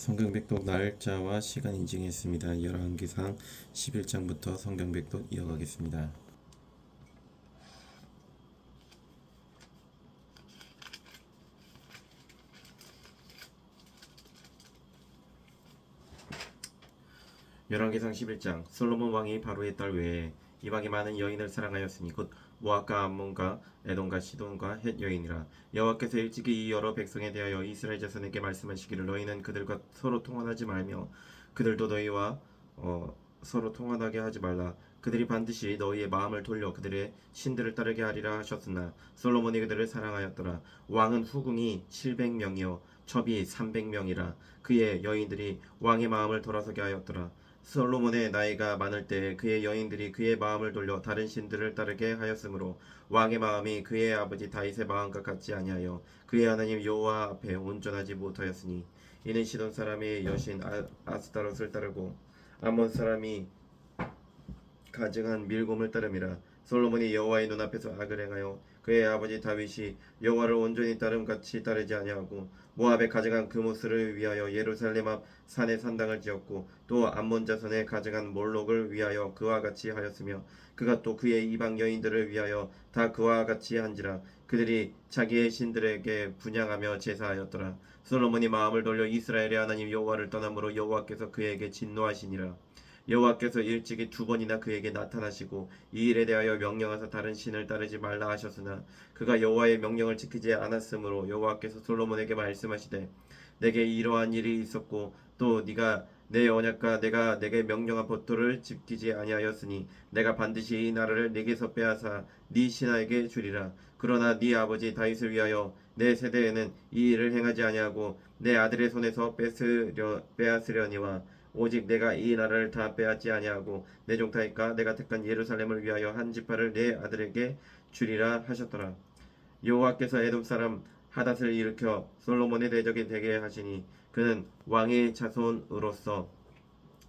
성경백독 날짜와 시간 인증했습니다. 열왕기상 11장부터 성경백독 이어가겠습니다. 열왕기상 11장. 솔로몬 왕이 바로의 딸 외에 이방의 많은 여인을 사랑하였으니 곧 모압과 암몬과 에돔과 시돈과 헷 여인이라. 여호와께서 일찍이 이 여러 백성에 대하여 이스라엘 자손에게 말씀하시기를 너희는 그들과 서로 통혼하지 말며 그들도 너희와 서로 통혼하게 하지 말라. 그들이 반드시 너희의 마음을 돌려 그들의 신들을 따르게 하리라 하셨으나 솔로몬이 그들을 사랑하였더라. 왕은 후궁이 700명이요 첩이 300명이라. 그의 여인들이 왕의 마음을 돌아서게 하였더라. 솔로몬의 나이가 많을 때 그의 여인들이 그의 마음을 돌려 다른 신들을 따르게 하였으므로 왕의 마음이 그의 아버지 다윗의 마음과 같지 아니하여 그의 하나님 여호와 앞에 온전하지 못하였으니 이는 시돈 사람의 여신 아스타롯을 따르고 아몬 사람이 가증한 밀곰을 따름이라. 솔로몬이 여호와의 눈앞에서 악을 행하여 그의 아버지 다윗이 여호와를 온전히 따름같이 따르지 아니하고 모압의 가증한 그모스를 위하여 예루살렘 앞 산에 산당을 지었고 또 암몬 자손의 가증한 몰록을 위하여 그와 같이 하였으며 그가 또 그의 이방 여인들을 위하여 다 그와 같이 한지라. 그들이 자기의 신들에게 분향하며 제사하였더라. 솔로몬이 마음을 돌려 이스라엘의 하나님 여호와를 떠남으로 여호와께서 그에게 진노하시니라. 여호와께서 일찍이 2번이나 그에게 나타나시고 이 일에 대하여 명령하사 다른 신을 따르지 말라 하셨으나 그가 여호와의 명령을 지키지 않았으므로 여호와께서 솔로몬에게 말씀하시되 내게 이러한 일이 있었고 또 네가 내 언약과 내가 내게 명령한 법도를 지키지 아니하였으니 내가 반드시 이 나라를 네게서 빼앗아 네 신하에게 주리라. 그러나 네 아버지 다윗을 위하여 내 세대에는 이 일을 행하지 아니하고 내 아들의 손에서 빼앗으려니와 오직 내가 이 나라를 다 빼앗지 아니하고 내 종 다윗과 내가 택한 예루살렘을 위하여 한 지파를 내 아들에게 주리라 하셨더라. 여호와께서 에돔 사람 하닷을 일으켜 솔로몬의 대적이 되게 하시니 그는 왕의 자손으로서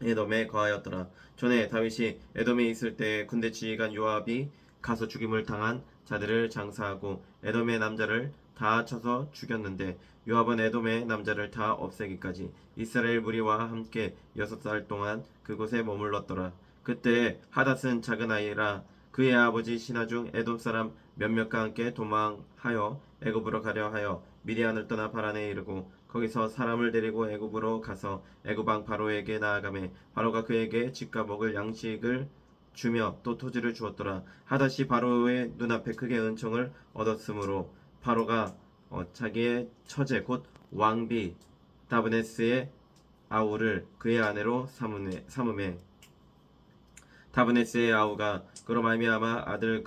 에돔에 거하였더라. 전에 다윗이 에돔에 있을 때 군대 지휘관 요압이 가서 죽임을 당한 자들을 장사하고 에돔의 남자를 다 쳐서 죽였는데 요압은 에돔의 남자를 다 없애기까지 이스라엘 무리와 함께 6살 동안 그곳에 머물렀더라. 그때 하닷은 작은 아이라 그의 아버지 신하 중 에돔 사람 몇몇과 함께 도망하여 애굽으로 가려 하여 미디안을 떠나 바란에 이르고 거기서 사람을 데리고 애굽으로 가서 애굽 왕 바로에게 나아가매 바로가 그에게 집과 먹을 양식을 주며 또 토지를 주었더라. 하닷이 바로의 눈앞에 크게 은총을 얻었으므로 바로가 자기의 처제 곧 왕비 다브네스의 아우를 그의 아내로 삼음에 다브네스의 아우가 그로 말미암아 아들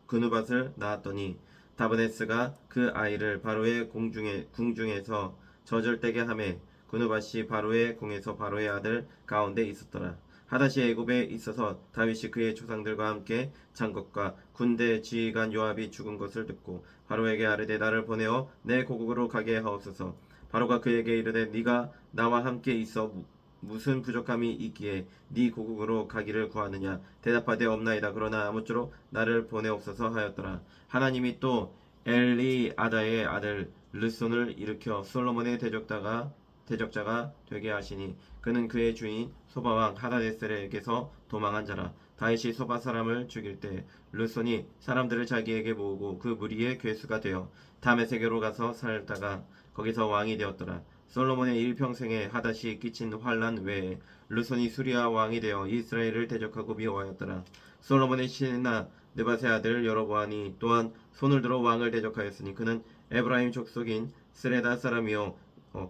그누밧을 낳았더니 다브네스가 그 아이를 바로의 궁중에서 젖을떼게 하매 그누밧이 바로의 궁에서 바로의 아들 가운데 있었더라. 하닷이 애굽에 있어서 다윗이 그의 조상들과 함께 장것과 군대 지휘관 요압이 죽은 것을 듣고 바로에게 아뢰되 나를 보내어 내 고국으로 가게 하옵소서. 바로가 그에게 이르되 네가 나와 함께 있어 무슨 부족함이 있기에 네 고국으로 가기를 구하느냐. 대답하되 없나이다. 그러나 아무쪼록 나를 보내옵소서 하였더라. 하나님이 또 엘리아다의 아들 르손을 일으켜 솔로몬의 대적자가 되게 하시니 그는 그의 주인 소바왕 하다데셀에게서 도망한 자라. 다윗이 소바 사람을 죽일 때 르손이 사람들을 자기에게 모으고 그 무리의 괴수가 되어 다메섹으로 가서 살다가 거기서 왕이 되었더라. 솔로몬의 일평생에 하닷이 끼친 환란 외에 르손이 수리아 왕이 되어 이스라엘을 대적하고 미워하였더라. 솔로몬의 신하 느밧의 아들 여로보암이 또한 손을 들어 왕을 대적하였으니 그는 에브라임 족속인 스레다 사람이요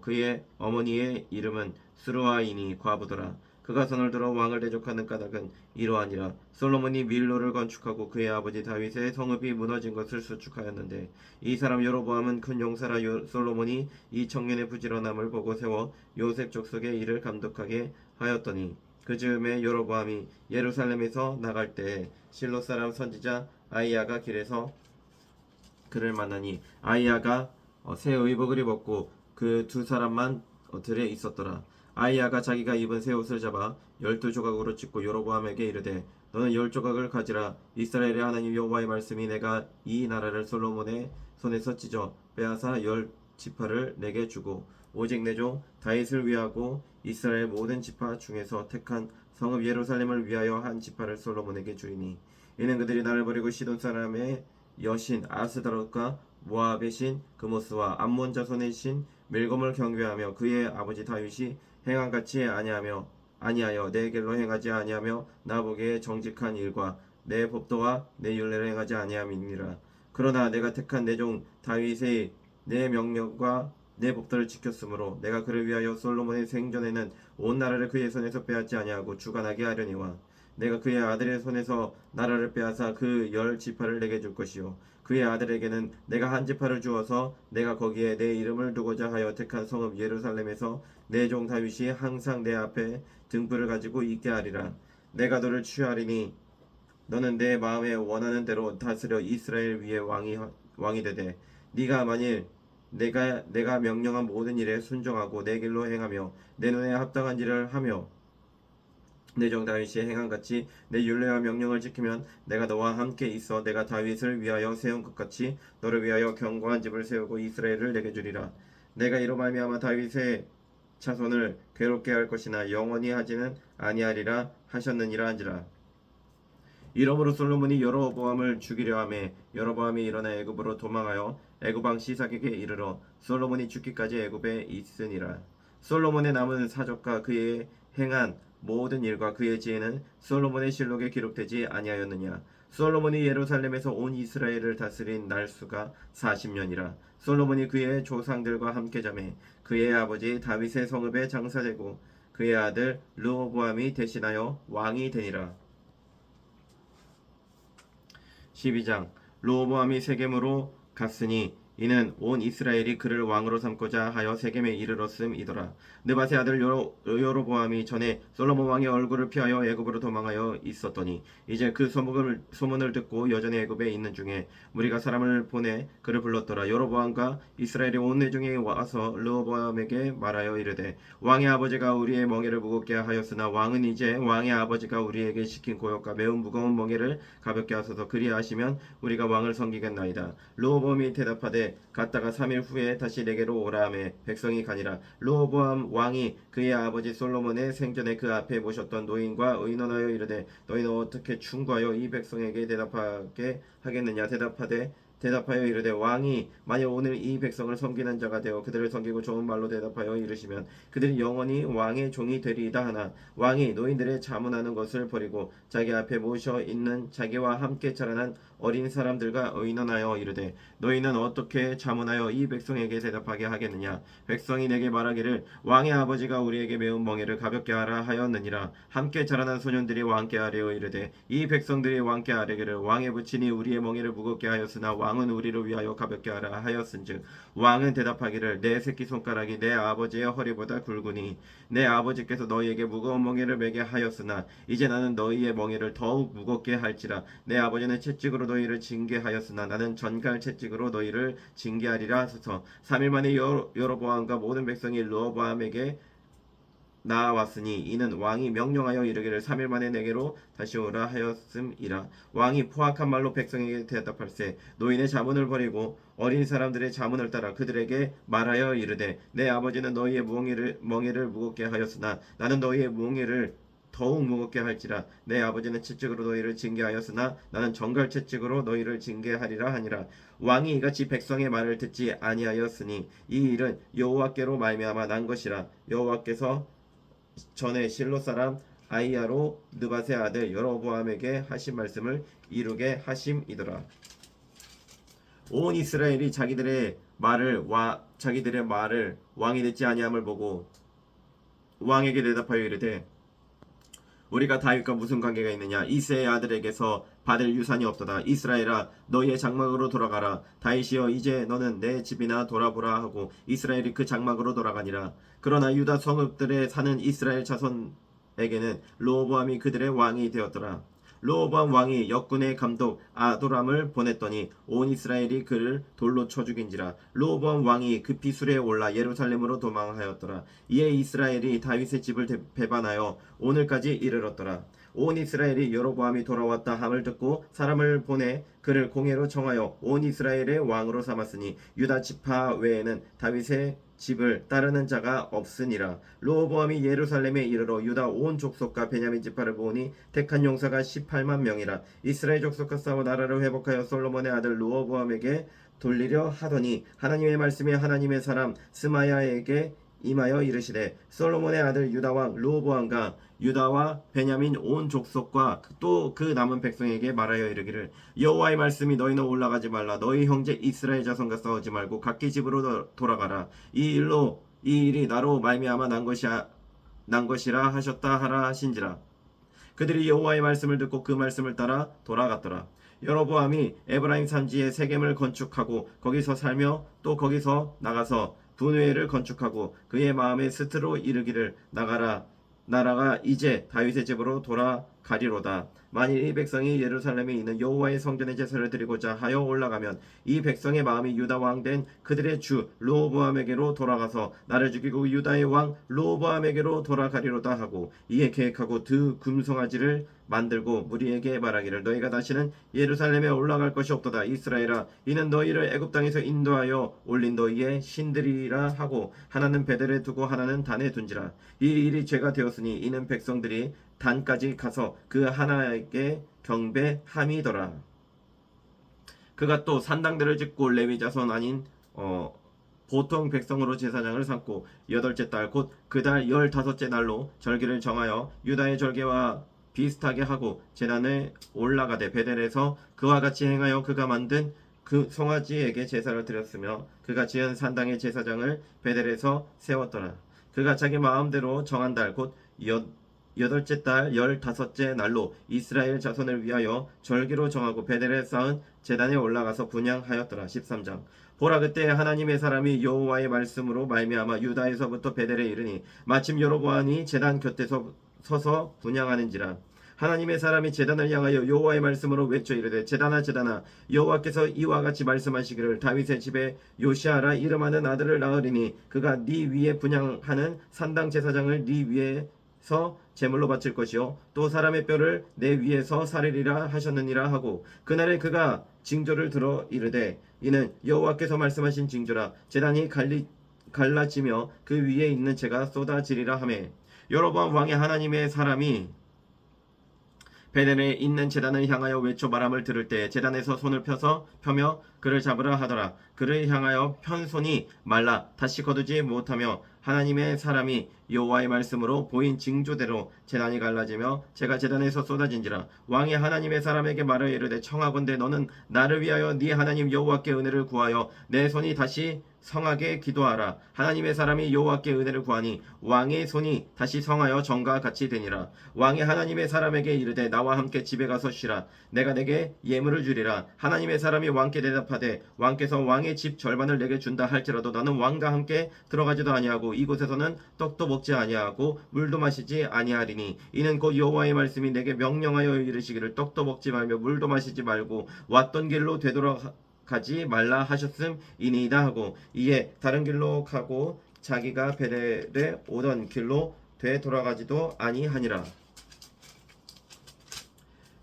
그의 어머니의 이름은 스루아이니 과부더라. 그가 손을 들어 왕을 대적하는 까닭은 이러하니라. 솔로몬이 밀로를 건축하고 그의 아버지 다윗의 성읍이 무너진 것을 수축하였는데 이 사람 여로보암은 큰 용사라. 솔로몬이 이 청년의 부지런함을 보고 세워 요셉 족속의 일을 감독하게 하였더니 그 즈음에 여로보암이 예루살렘에서 나갈 때 실로 사람 선지자 아이야가 길에서 그를 만나니 아이야가 새 의복을 입었고 그 2사람만 들에 있었더라. 아이야가 자기가 입은 새 옷을 잡아 12조각으로 찢고 여로보암에게 이르되 너는 10조각을 가지라. 이스라엘의 하나님 여호와의 말씀이 내가 이 나라를 솔로몬의 손에서 찢어 빼앗아 10지파를 내게 주고 오직 내 종 다윗을 위하고 이스라엘 모든 지파 중에서 택한 성읍 예루살렘을 위하여 한 지파를 솔로몬에게 주리니 이는 그들이 나를 버리고 시돈 사람의 여신 아스다롯과 모압의 신 그모스와 암몬 자손의 신 밀곰을 경배하며 그의 아버지 다윗이 행한같이 아니하여 내 길로 행하지 아니하며 나 보기에 정직한 일과 내 법도와 내 율례를 행하지 아니함이니라. 그러나 내가 택한 내 종 다윗의 내 명령과 내 법도를 지켰으므로 내가 그를 위하여 솔로몬의 생전에는 온 나라를 그의 손에서 빼앗지 아니하고 주관하게 하려니와 내가 그의 아들의 손에서 나라를 빼앗아 그 10지파를 내게 줄 것이요 그의 아들에게는 내가 한 지파를 주어서 내가 거기에 내 이름을 두고자 하여 택한 성읍 예루살렘에서 내 종 다윗이 항상 내 앞에 등불을 가지고 있게 하리라. 내가 너를 취하리니 너는 내 마음에 원하는 대로 다스려 이스라엘 위에 왕이 되되 네가 만일 내가 명령한 모든 일에 순종하고 내 길로 행하며 내 눈에 합당한 일을 하며 내 종 다윗이 행한같이 내 율례와 명령을 지키면 내가 너와 함께 있어 내가 다윗을 위하여 세운 것 같이 너를 위하여 견고한 집을 세우고 이스라엘을 내게 주리라. 내가 이로 말미암아 다윗의 자손을 괴롭게 할 것이나 영원히 하지는 아니하리라 하셨느니라 한지라. 이러므로 솔로몬이 여로보암을 죽이려 하매 여로보암이 일어나 애굽으로 도망하여 애굽 왕 시삭에게 이르러 솔로몬이 죽기까지 애굽에 있으니라. 솔로몬의 남은 사적과 그의 행한 모든 일과 그의 지혜는 솔로몬의 실록에 기록되지 아니하였느냐. 솔로몬이 예루살렘에서 온 이스라엘을 다스린 날수가 40년이라. 솔로몬이 그의 조상들과 함께 자매 그의 아버지 다윗의 성읍에 장사되고 그의 아들 르호보암이 대신하여 왕이 되니라. 12장 르호보암이 세겜으로 갔으니 이는 온 이스라엘이 그를 왕으로 삼고자 하여 세겜에 이르렀음이더라. 느밧의 아들 여로보암이 전에 솔로몬 왕의 얼굴을 피하여 애굽으로 도망하여 있었더니 이제 그 소문을 듣고 여전히 애굽에 있는 중에 무리가 사람을 보내 그를 불렀더라. 여로보암과 이스라엘의 온 회중이 와서 르호보암에게 말하여 이르되 왕의 아버지가 우리의 멍에를 무겁게 하였으나 왕은 이제 왕의 아버지가 우리에게 시킨 고역과 매우 무거운 멍에를 가볍게 하소서. 그리하시면 우리가 왕을 섬기겠나이다. 르호보암이 대답하되 갔다가 3일 후에 다시 내게로 오라 하며 백성이 가니라. 르호보암 왕이 그의 아버지 솔로몬의 생전에 그 앞에 모셨던 노인과 의논하여 이르되 너희는 어떻게 충고하여 이 백성에게 대답하게 하겠느냐. 대답하여 이르되 왕이 만일 오늘 이 백성을 섬기는 자가 되어 그들을 섬기고 좋은 말로 대답하여 이르시면 그들이 영원히 왕의 종이 되리이다 하나 왕이 노인들의 자문하는 것을 버리고 자기 앞에 모셔 있는 자기와 함께 자라난 어린 사람들과 의논하여 이르되 너희는 어떻게 자문하여 이 백성에게 대답하게 하겠느냐. 백성이 내게 말하기를 왕의 아버지가 우리에게 매운 멍에를 가볍게 하라 하였느니라. 함께 자라난 소년들이 왕께 아뢰어 이르되 이 백성들이 왕께 아뢰기를 왕의 부친이 우리의 멍에를 무겁게 하였으나 왕은 우리를 위하여 가볍게 하라 하였은즉 왕은 대답하기를 내 새끼손가락이 내 아버지의 허리보다 굵으니 내 아버지께서 너희에게 무거운 멍에를 매게 하였으나 이제 나는 너희의 멍에를 더욱 무겁게 할지라. 내 아버지는 채찍으로 너희를 징계하였으나 나는 전갈 채찍으로 너희를 징계하리라 하소서. 3일 만에 여로보암과 모든 백성이 르호보암에게 나아왔으니 이는 왕이 명령하여 이르기를 3일 만에 내게로 다시 오라 하였음이라. 왕이 포악한 말로 백성에게 대답할세 노인의 자문을 버리고 어린 사람들의 자문을 따라 그들에게 말하여 이르되 내 아버지는 너희의 멍에를 무겁게 하였으나 나는 너희의 멍에를 더욱 무겁게 할지라. 내 아버지는 채찍으로 너희를 징계하였으나 나는 정갈 채찍으로 너희를 징계하리라 하니라. 왕이 이같이 백성의 말을 듣지 아니하였으니 이 일은 여호와께로 말미암아 난 것이라. 여호와께서 전에 실로 사람 아이야로 느밧의 아들 여로보암에게 하신 말씀을 이루게 하심이더라. 온 이스라엘이 자기들의 말을 왕이 듣지 아니함을 보고 왕에게 대답하여 이르되 우리가 다윗과 무슨 관계가 있느냐. 이새의 아들에게서 받을 유산이 없도다. 이스라엘아 너희의 장막으로 돌아가라. 다윗이여 이제 너는 내 집이나 돌아보라 하고 이스라엘이 그 장막으로 돌아가니라. 그러나 유다 성읍들에 사는 이스라엘 자손에게는 르호보암이 그들의 왕이 되었더라. 르호보암 왕이 역군의 감독 아도람을 보냈더니 온 이스라엘이 그를 돌로 쳐 죽인지라. 르호보암 왕이 급히 수레에 올라 예루살렘으로 도망하였더라. 이에 이스라엘이 다윗의 집을 배반하여 오늘까지 이르렀더라. 온 이스라엘이 여로보암이 돌아왔다 함을 듣고 사람을 보내 그를 공회로 청하여 온 이스라엘의 왕으로 삼았으니 유다 지파 외에는 다윗의 집을 따르는 자가 없으니라. 르호보암이 예루살렘에 이르러 유다 온 족속과 베냐민 지파를 모으니 택한 용사가 18만 명이라. 이스라엘 족속과 싸워 나라를 회복하여 솔로몬의 아들 르호보암에게 돌리려 하더니 하나님의 말씀이 하나님의 사람 스마야에게 임하여 이르시되 솔로몬의 아들 유다 왕 르호보암과 유다와 베냐민 온 족속과 또 그 남은 백성에게 말하여 이르기를 여호와의 말씀이 너희는 올라가지 말라. 너희 형제 이스라엘 자손과 싸우지 말고 각기 집으로 돌아가라. 이 일이 나로 말미암아 난 것이라 하셨다 하라 하신지라. 그들이 여호와의 말씀을 듣고 그 말씀을 따라 돌아갔더라. 여로보암이 에브라임 산지에 세겜을 건축하고 거기서 살며 또 거기서 나가서 분회를 건축하고 그의 마음에 스스로 이르기를 나라가 이제 다윗의 집으로 돌아가리로다. 만일 이 백성이 예루살렘에 있는 여호와의 성전에 제사를 드리고자 하여 올라가면 이 백성의 마음이 유다 왕 된 그들의 주 르호보암에게로 돌아가서 나를 죽이고 유다의 왕 르호보암에게로 돌아가리로다 하고 이에 계획하고 두 금송아지를 만들고 무리에게 말하기를 너희가 다시는 예루살렘에 올라갈 것이 없도다. 이스라엘아 이는 너희를 애굽 땅에서 인도하여 올린 너희의 신들이라 하고 하나는 베델에 두고 하나는 단에 둔지라. 이 일이 죄가 되었으니 이는 백성들이 단까지 가서 그 하나에게 경배함이더라. 그가 또 산당들을 짓고 레위 자손 아닌 보통 백성으로 제사장을 삼고 8째 달 곧 그 달 15째 날로 절기를 정하여 유다의 절기와 비슷하게 하고 제단에 올라가되 베델에서 그와 같이 행하여 그가 만든 그 송아지에게 제사를 드렸으며 그가 지은 산당의 제사장을 베델에서 세웠더라. 그가 자기 마음대로 정한 달 곧 8째 달 15째 날로 이스라엘 자손을 위하여 절기로 정하고 베델에 쌓은 제단에 올라가서 분향하였더라. 13장 보라 그때 하나님의 사람이 여호와의 말씀으로 말미암아 유다에서부터 베델에 이르니 마침 여로보암이 제단 곁에서 서서 분향하는지라. 하나님의 사람이 제단을 향하여 여호와의 말씀으로 외쳐 이르되 제단아 여호와께서 이와 같이 말씀하시기를 다윗의 집에 요시아라 이름하는 아들을 낳으리니 그가 네 위에 분향하는 산당 제사장을 네 위에서 제물로 바칠 것이요 또 사람의 뼈를 내 위에서 사르리라 하셨느니라 하고 그날에 그가 징조를 들어 이르되 이는 여호와께서 말씀하신 징조라. 제단이 갈라지며 그 위에 있는 재가 쏟아지리라 하매 여로보암 왕의 하나님의 사람이 베델에 있는 제단을 향하여 외쳐 말함을 들을 때 제단에서 손을 펴며 그를 잡으라 하더라. 그를 향하여 편 손이 말라 다시 거두지 못하며 하나님의 사람이 여호와의 말씀으로 보인 징조대로 제단이 갈라지며 제가 제단에서 쏟아진지라. 왕이 하나님의 사람에게 말하여 이르되 청하건대 너는 나를 위하여 네 하나님 여호와께 은혜를 구하여 내 손이 다시 성하게 기도하라. 하나님의 사람이 여호와께 은혜를 구하니 왕의 손이 다시 성하여 전과 같이 되니라. 왕이 하나님의 사람에게 이르되 나와 함께 집에 가서 쉬라. 내가 내게 예물을 주리라. 하나님의 사람이 왕께 대답하되 왕께서 왕의 집 절반을 내게 준다 할지라도 나는 왕과 함께 들어가지도 아니하고 이곳에서는 떡도 먹지 아니하고 물도 마시지 아니하리니 이는 곧 여호와의 말씀이 내게 명령하여 이르시기를 떡도 먹지 말며 물도 마시지 말고 왔던 길로 되돌아가지 말라 하셨음이니이다 하고 이에 다른 길로 가고 자기가 베델에 오던 길로 되돌아가지도 아니하니라.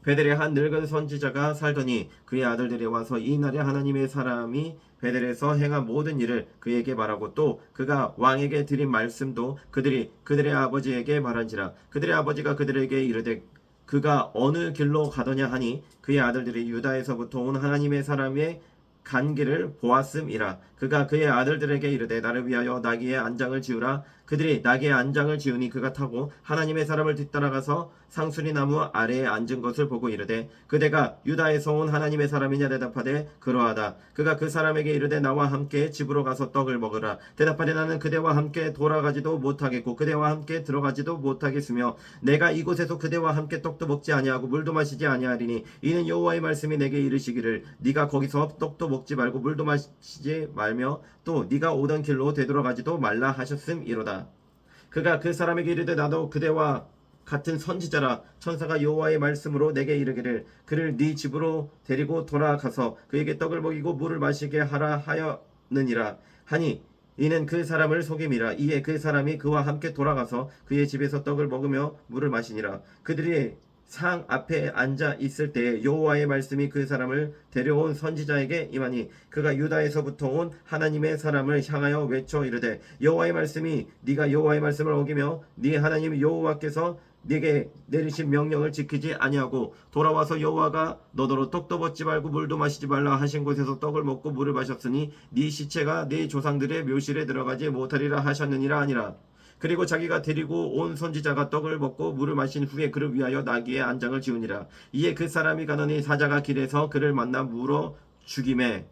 베델에 한 늙은 선지자가 살더니 그의 아들들이 와서 이 날에 하나님의 사람이 베델에서 행한 모든 일을 그에게 말하고 또 그가 왕에게 드린 말씀도 그들의 아버지에게 말한지라. 그들의 아버지가 그들에게 이르되 그가 어느 길로 가더냐 하니 그의 아들들이 유다에서부터 온 하나님의 사람의 간 길을 보았음이라. 그가 그의 아들들에게 이르되 나를 위하여 나귀의 안장을 지으라. 그들이 나귀의 안장을 지으니 그가 타고 하나님의 사람을 뒤따라가서 상수리 나무 아래에 앉은 것을 보고 이르되 그대가 유다에서 온 하나님의 사람이냐 대답하되 그러하다. 그가 그 사람에게 이르되 나와 함께 집으로 가서 떡을 먹으라. 대답하되 나는 그대와 함께 돌아가지도 못하겠고 그대와 함께 들어가지도 못하겠으며 내가 이곳에서 그대와 함께 떡도 먹지 아니하고 물도 마시지 아니하리니 이는 여호와의 말씀이 내게 이르시기를 네가 거기서 떡도 먹지 말고 물도 마시지 말며 또 네가 오던 길로 되돌아가지도 말라 하셨음이로다. 그가 그 사람에게 이르되 나도 그대와 같은 선지자라. 천사가 여호와의 말씀으로 내게 이르기를 그를 네 집으로 데리고 돌아가서 그에게 떡을 먹이고 물을 마시게 하라 하였느니라 하니 이는 그 사람을 속임이라. 이에 그 사람이 그와 함께 돌아가서 그의 집에서 떡을 먹으며 물을 마시니라. 그들이 상 앞에 앉아 있을 때 여호와의 말씀이 그 사람을 데려온 선지자에게 임하니 그가 유다에서부터 온 하나님의 사람을 향하여 외쳐 이르되 여호와의 말씀이 네가 여호와의 말씀을 어기며 네 하나님 여호와께서 네게 내리신 명령을 지키지 아니하고 돌아와서 여호와가 너더러 떡도 벗지 말고 물도 마시지 말라 하신 곳에서 떡을 먹고 물을 마셨으니 네 시체가 네 조상들의 묘실에 들어가지 못하리라 하셨느니라 하니라. 그리고 자기가 데리고 온 선지자가 떡을 먹고 물을 마신 후에 그를 위하여 나귀의 안장을 지으니라. 이에 그 사람이 가더니 사자가 길에서 그를 만나 물어 죽임에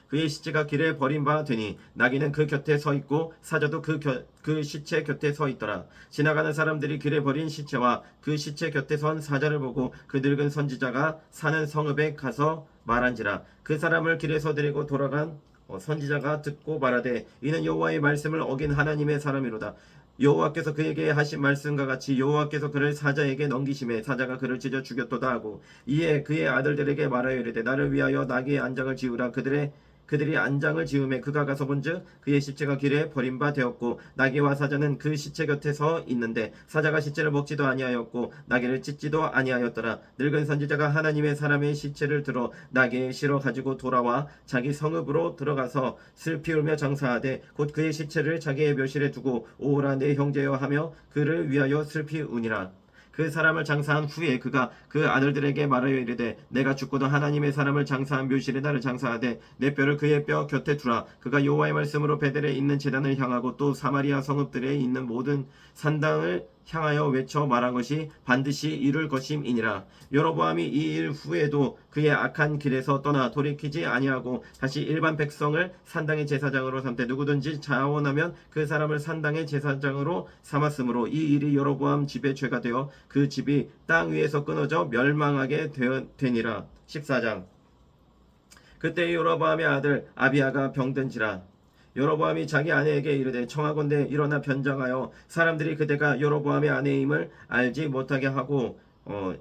그의 시체가 길에 버린 바 되니 나귀는 그 곁에 서 있고 사자도 그 시체 곁에 서 있더라. 지나가는 사람들이 길에 버린 시체와 그 시체 곁에 선 사자를 보고 그 늙은 선지자가 사는 성읍에 가서 말한지라. 그 사람을 길에서 데리고 돌아간 선지자가 듣고 말하되 이는 여호와의 말씀을 어긴 하나님의 사람이로다. 여호와께서 그에게 하신 말씀과 같이 여호와께서 그를 사자에게 넘기심에 사자가 그를 찢어 죽였도다 하고 이에 그의 아들들에게 말하여 이르되 나를 위하여 나귀의 안장을 지으라. 그들이 안장을 지음에 그가 가서 본즉 그의 시체가 길에 버린 바 되었고 나귀와 사자는 그 시체 곁에 서 있는데 사자가 시체를 먹지도 아니하였고 나귀를 찢지도 아니하였더라. 늙은 선지자가 하나님의 사람의 시체를 들어 나귀에 실어 가지고 돌아와 자기 성읍으로 들어가서 슬피 울며 장사하되 곧 그의 시체를 자기의 묘실에 두고 오라 내 형제여 하며 그를 위하여 슬피 우니라. 그 사람을 장사한 후에 그가 그 아들들에게 말하여 이르되 내가 죽고도 하나님의 사람을 장사한 묘실에 나를 장사하되 내 뼈를 그의 뼈 곁에 두라. 그가 여호와의 말씀으로 베델에 있는 제단을 향하고 또 사마리아 성읍들에 있는 모든 산당을 향하여 외쳐 말한 것이 반드시 이룰 것임이니라. 여로보암이 이 일 후에도 그의 악한 길에서 떠나 돌이키지 아니하고 다시 일반 백성을 산당의 제사장으로 삼되 누구든지 자원하면 그 사람을 산당의 제사장으로 삼았으므로 이 일이 여로보암 집의 죄가 되어 그 집이 땅 위에서 끊어져 멸망하게 되니라. 14장. 그때 여로보암의 아들 아비야가 병든지라. 여로보암이 자기 아내에게 이르되 청하건대 일어나 변장하여 사람들이 그대가 여로보암의 아내임을 알지 못하게 하고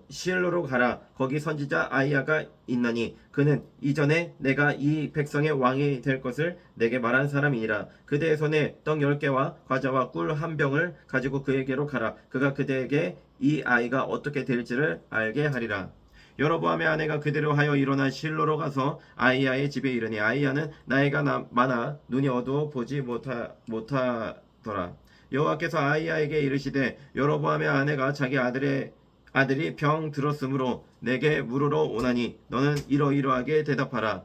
실로로 가라. 거기 선지자 아히야가 있나니 그는 이전에 내가 이 백성의 왕이 될 것을 내게 말한 사람이니라. 그대의 손에 떡 10개와 과자와 꿀 한 병을 가지고 그에게로 가라. 그가 그대에게 이 아이가 어떻게 될지를 알게 하리라. 여로보암의 아내가 그대로 하여 일어나 실로로 가서 아히야의 집에 이르니 아히야는 나이가 많아 눈이 어두워 보지 못하더라. 여호와께서 아히야에게 이르시되 여로보암의 아내가 자기 아들이 병 들었으므로 내게 물으러 오나니 너는 이러이러하게 대답하라.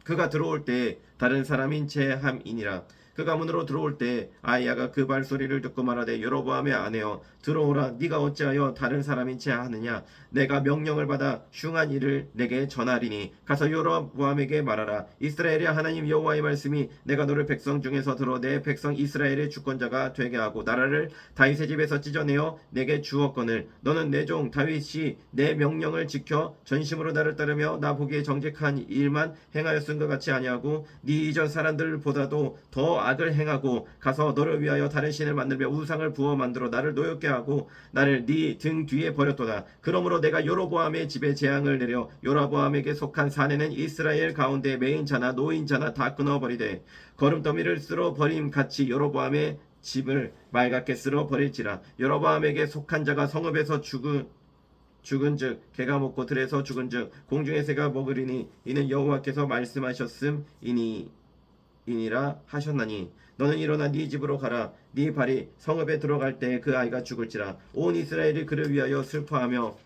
그가 들어올 때 다른 사람인 채 함이니라. 그가 문으로 들어올 때 아히야가 그 발소리를 듣고 말하되 여로보암의 아내여 들어오라. 네가 어찌하여 다른 사람인 채 하느냐. 내가 명령을 받아 흉한 일을 내게 전하리니 가서 여로보암에게 말하라. 이스라엘의 하나님 여호와의 말씀이 내가 너를 백성 중에서 들어 내 백성 이스라엘의 주권자가 되게 하고 나라를 다윗의 집에서 찢어내어 내게 주었거늘 너는 내 종 다윗이 내 명령을 지켜 전심으로 나를 따르며 나 보기에 정직한 일만 행하였음과 같이 아니하고 네 이전 사람들보다도 더 악을 행하고 가서 너를 위하여 다른 신을 만들며 우상을 부어 만들어 나를 노엽게 하고 나를 네 등 뒤에 버렸도다. 그러므로 내가 여로보암의 집에 재앙을 내려 여로보암에게 속한 사내는 이스라엘 가운데 매인자나 노인자나 다 끊어버리되 거름더미를 쓸어 버림 같이 여로보암의 집을 맑게 쓸어 버릴지라. 여로보암에게 속한 자가 성읍에서 죽은즉 개가 먹고 들에서 죽은즉 공중의 새가 먹으리니 이는 여호와께서 말씀하셨음이니라 하셨나니 너는 일어나 네 집으로 가라. 네 발이 성읍에 들어갈 때 그 아이가 죽을지라. 온 이스라엘이 그를 위하여 슬퍼하며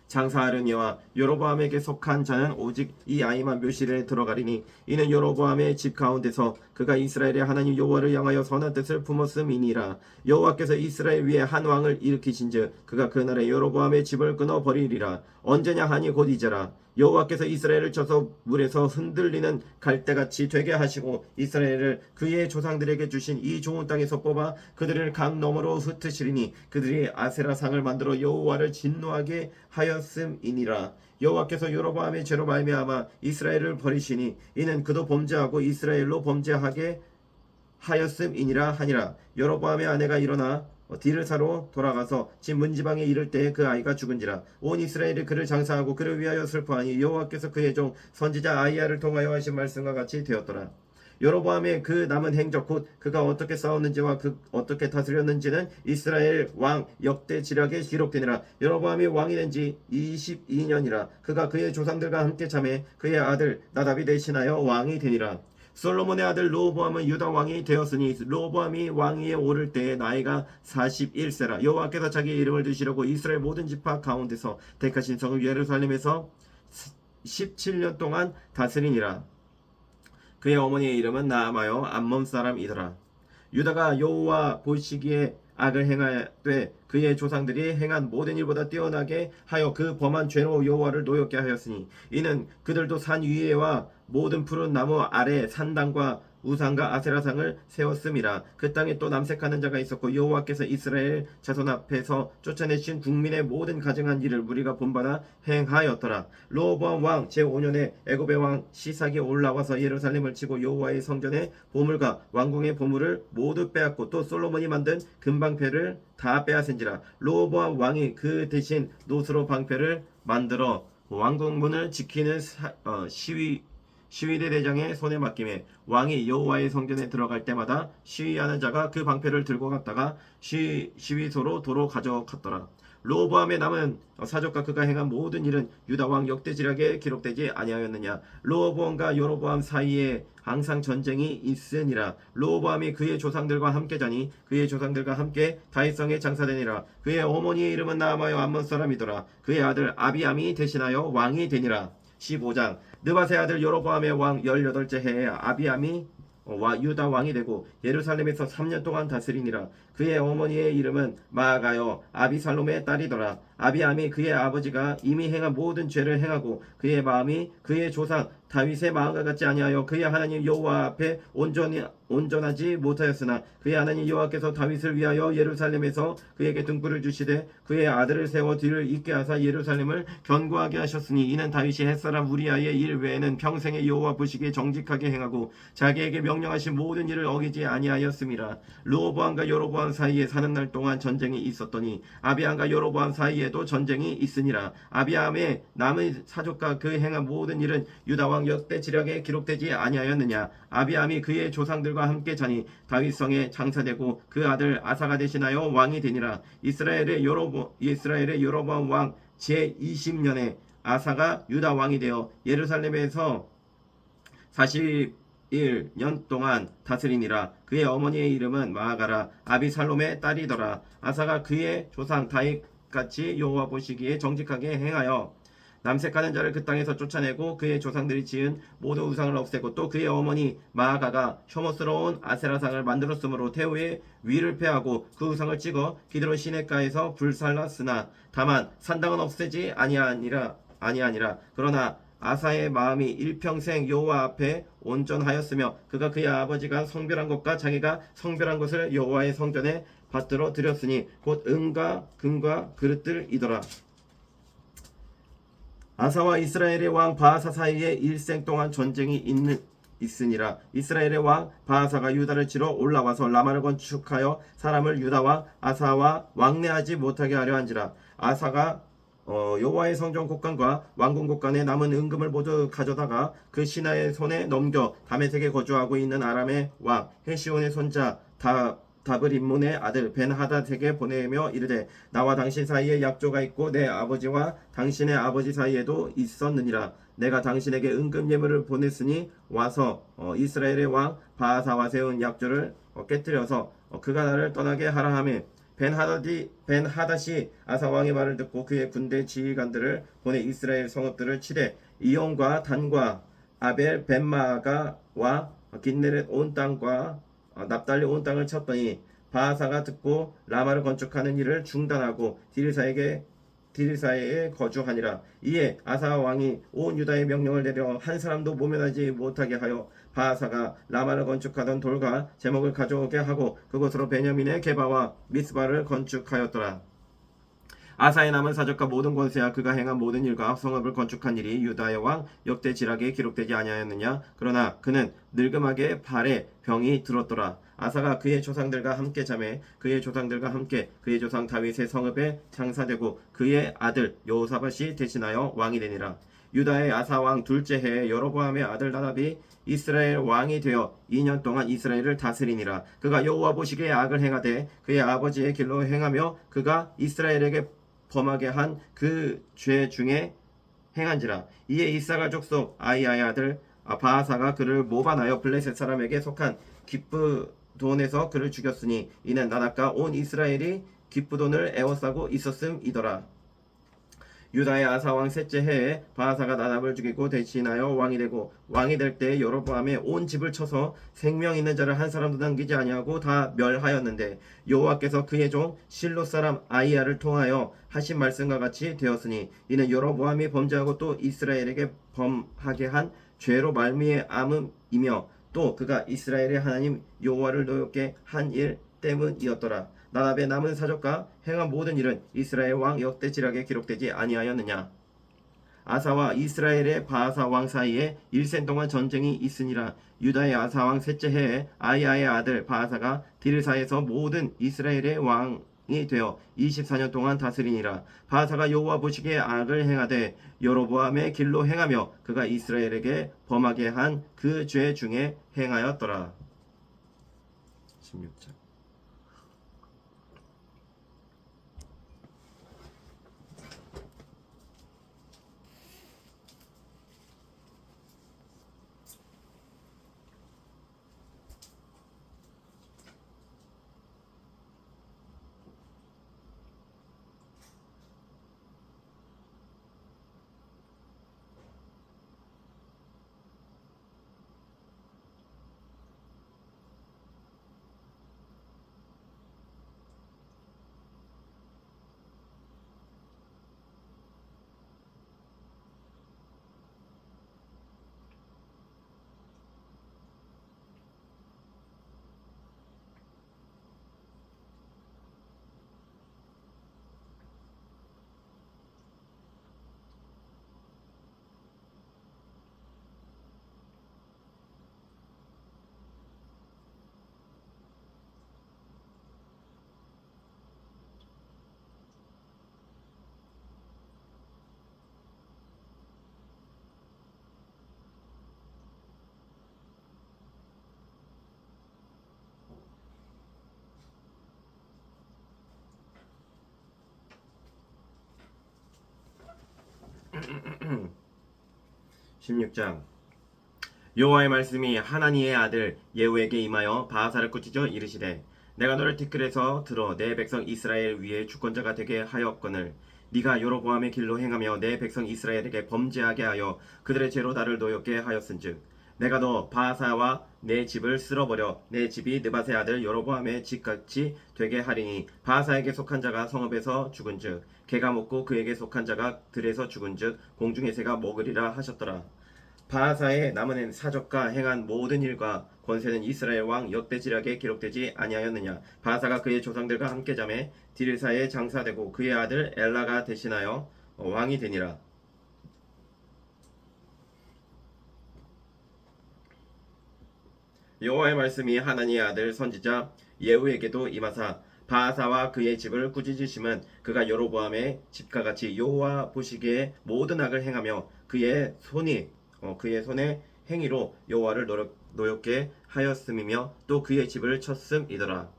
장사하려니와 여로보암에게 속한 자는 오직 이 아이만 묘실에 들어가리니 이는 여로보암의 집 가운데서 그가 이스라엘의 하나님 여호와를 향하여 선한 뜻을 품었음이니라. 여호와께서 이스라엘 위에 한 왕을 일으키신즉 그가 그날에 여로보암의 집을 끊어버리리라. 언제냐 하니 곧 이제라. 여호와께서 이스라엘을 쳐서 물에서 흔들리는 갈대같이 되게 하시고 이스라엘을 그의 조상들에게 주신 이 좋은 땅에서 뽑아 그들을 강 너머로 흩으시리니 그들이 아세라상을 만들어 여호와를 진노하게 하였음이니라. 여호와께서 여로보암의 죄로 말미암아 이스라엘을 버리시니 이는 그도 범죄하고 이스라엘로 범죄하게 하였음이니라 하니라. 여로보암의 아내가 일어나 디르사로 돌아가서 집 문지방에 이를 때 그 아이가 죽은지라. 온 이스라엘이 그를 장사하고 그를 위하여 슬퍼하니 여호와께서 그의 종 선지자 아히야를 통하여 하신 말씀과 같이 되었더라. 여로보암의 그 남은 행적 곧 그가 어떻게 싸웠는지와 어떻게 다스렸는지는 이스라엘 왕 역대 지략에 기록되니라. 여로보암이 왕이 된 지 22년이라. 그가 그의 조상들과 함께 잠에 그의 아들 나답이 대신하여 왕이 되니라. 솔로몬의 아들 르호보암은 유다 왕이 되었으니 르호보암이 왕위에 오를 때에 나이가 41세라. 여호와께서 자기의 이름을 두시려고 이스라엘 모든 지파 가운데서 택하신 성읍 예루살렘에서 17년 동안 다스리니라. 그의 어머니의 이름은 나아마여 암몬 사람이더라. 유다가 여호와 보시기에 악을 행하되 그의 조상들이 행한 모든 일보다 뛰어나게 하여 그 범한 죄로 여호와를 노엽게 하였으니 이는 그들도 산 위에와 모든 푸른 나무 아래 산당과 우상과 아세라상을 세웠음이라. 그 땅에 또 남색하는 자가 있었고 여호와께서 이스라엘 자손 앞에서 쫓아내신 국민의 모든 가증한 일을 무리가 본받아 행하였더라. 르호보암 왕 제5년에 애굽의 왕 시삭이 올라와서 예루살렘을 치고 여호와의 성전의 보물과 왕궁의 보물을 모두 빼앗고 또 솔로몬이 만든 금방패를 다 빼앗은지라. 르호보암 왕이 그 대신 노스로 방패를 만들어 왕궁문을 지키는 시위대 대장의 손에 맡김에 왕이 여호와의 성전에 들어갈 때마다 시위하는 자가 그 방패를 들고 갔다가 시위소로 도로 가져갔더라. 르호보암의 남은 사적과 그가 행한 모든 일은 유다 왕 역대 지략에 기록되지 아니하였느냐. 르호보암과 여로보암 사이에 항상 전쟁이 있으니라. 르호보암이 그의 조상들과 함께 자니 그의 조상들과 함께 다윗성에 장사되니라. 그의 어머니의 이름은 나아마여 암몬 사람이더라. 그의 아들 아비암이 대신하여 왕이 되니라. 15장. 느밧의 아들 여로보암의 왕 18째 해에 아비암이 유다 왕이 되고 예루살렘에서 3년 동안 다스리니라. 그의 어머니의 이름은 마아가여 아비살롬의 딸이더라. 아비암이 그의 아버지가 이미 행한 모든 죄를 행하고 그의 마음이 그의 조상 다윗의 마음과 같지 아니하여 그의 하나님 여호와 앞에 온전하지 못하였으나 그의 하나님 여호와께서 다윗을 위하여 예루살렘에서 그에게 등불을 주시되 그의 아들을 세워 뒤를 잇게 하사 예루살렘을 견고하게 하셨으니 이는 다윗이 햇사람 우리아의 일 외에는 평생에 여호와 보시기에 정직하게 행하고 자기에게 명령하신 모든 일을 어기지 아니하였음이라. 르호보암과 여로보암 사이에 사는 날 동안 전쟁이 있었더니 아비암과 여로보암 사이에도 전쟁이 있으니라. 아비암의 남의 사족과 그 행한 모든 일은 유다 왕 역대 지략에 기록되지 아니하였느냐. 아비암이 그의 조상들과 함께 자니 다윗성에 장사되고 그 아들 아사가 대신하여 왕이 되니라. 이스라엘의 여로보암 왕 제20년에 아사가 유다 왕이 되어 예루살렘에서 41년 동안 다스리니라. 그의 어머니의 이름은 마아가라 아비살롬의 딸이더라. 아사가 그의 조상 다윗같이 여호와 보시기에 정직하게 행하여 남색하는 자를 그 땅에서 쫓아내고 그의 조상들이 지은 모든 우상을 없애고 또 그의 어머니 마아가가 혐오스러운 아세라상을 만들었으므로 태우의 위를 패하고 그 우상을 찍어 기드론 시내가에서 불살랐으나 다만 산당은 없애지 아니하니라. 그러나 아사의 마음이 일평생 여호와 앞에 온전하였으며 그가 그의 아버지가 성별한 것과 자기가 성별한 것을 여호와의 성전에 받들어 드렸으니 곧 은과 금과 그릇들이더라. 아사와 이스라엘의 왕 바하사 사이에 일생 동안 전쟁이 있으니라. 이스라엘의 왕 바하사가 유다를 치러 올라와서 라마를 건축하여 사람을 유다와 아사와 왕래하지 못하게 하려 한지라. 아사가 여호와의 성전 곳간과 왕궁 곳간에 남은 은금을 모두 가져다가 그 신하의 손에 넘겨 다메섹에 거주하고 있는 아람의 왕 헤시온의 손자 다브림몬의 아들 벤하닷에게 보내며 이르되 나와 당신 사이에 약조가 있고 내 아버지와 당신의 아버지 사이에도 있었느니라. 내가 당신에게 은금 예물을 보냈으니 와서 이스라엘의 왕 바하사와 세운 약조를 깨뜨려서 그가 나를 떠나게 하라 하며 벤하닷이 아사 왕의 말을 듣고 그의 군대 지휘관들을 보내 이스라엘 성읍들을 치되 이온과 단과 아벨 벤마가와 긴네렛 온 땅과 납달리 온 땅을 쳤더니 바하사가 듣고 라마를 건축하는 일을 중단하고 디르사에 거주하니라. 이에 아사 왕이 온 유다에 명령을 내려 한 사람도 모면하지 못하게 하여 바하사가 라마를 건축하던 돌과 제목을 가져오게 하고 그곳으로 베냐민의 게바와 미스바를 건축하였더라. 아사의 남은 사적과 모든 권세와 그가 행한 모든 일과 성읍을 건축한 일이 유다의 왕 역대 지략에 기록되지 아니하였느냐. 그러나 그는 늙음하게 발에 병이 들었더라. 아사가 그의 조상들과 함께 잠에 그의 조상들과 함께 그의 조상 다윗의 성읍에 장사되고 그의 아들 여호사밧이 대신하여 왕이 되니라. 유다의 아사 왕 둘째 해에 여로보암의 아들 나답이 이스라엘 왕이 되어 2년 동안 이스라엘을 다스리니라. 그가 여호와 보시기에 악을 행하되 그의 아버지의 길로 행하며 그가 이스라엘에게 범하게 한 그 죄 중에 행한지라. 이에 이사가 족속 아이아의 아들 바하사가 그를 모반하여 블레셋 사람에게 속한 기브돈에서 그를 죽였으니 이는 나답과 온 이스라엘이 기브돈을 에워싸고 있었음이더라. 유다의 아사왕 셋째 해에 바하사가 나답을 죽이고 대신하여 왕이 되고 왕이 될 때에 여로보암의 온 집을 쳐서 생명 있는 자를 한 사람도 남기지 아니하고 다 멸하였는데 여호와께서 그의 종 실로 사람 아이야를 통하여 하신 말씀과 같이 되었으니 이는 여로보암이 범죄하고 또 이스라엘에게 범하게 한 죄로 말미암음이며 또 그가 이스라엘의 하나님 여호와를 노엽게 한 일 때문이었더라. 나답의 남은 사적과 행한 모든 일은 이스라엘 왕 역대지략에 기록되지 아니하였느냐. 아사와 이스라엘의 바하사 왕 사이에 1생 동안 전쟁이 있으니라. 유다의 아사 왕 셋째 해에 아이아의 아들 바하사가 디르사에서 모든 이스라엘의 왕이 되어 24년 동안 다스리니라. 바하사가 여호와 보시기에 악을 행하되 여로보암의 길로 행하며 그가 이스라엘에게 범하게 한 그 죄 중에 행하였더라. 16장. 16장. 여호와의 말씀이 하나니의 아들 예후에게 임하여 바하사를 꾸짖어 이르시되 내가 너를 티끌에서 들어 내 백성 이스라엘 위에 주권자가 되게 하였거늘 네가 여로보암의 길로 행하며 내 백성 이스라엘에게 범죄하게 하여 그들의 죄로 나를 노엽게 하였은즉 내가 너 바하사와 내 집을 쓸어버려 내 집이 느밧의 아들 여로보암의 집같이 되게 하리니 바하사에게 속한 자가 성읍에서 죽은즉 개가 먹고 그에게 속한 자가 들에서 죽은즉 공중의 새가 먹으리라 하셨더라. 바하사의 남은 사적과 행한 모든 일과 권세는 이스라엘 왕 역대지략에 기록되지 아니하였느냐. 바하사가 그의 조상들과 함께 잠에 디르사에 장사되고 그의 아들 엘라가 대신하여 왕이 되니라. 여호와의 말씀이 하나니의 아들 선지자 예후에게도 임하사 바하사와 그의 집을 꾸짖으심은 그가 여로보암의 집과 같이 여호와 보시기에 모든 악을 행하며 그의 손의 행위로 여호와를 노엽게 하였음이며 또 그의 집을 쳤음이더라.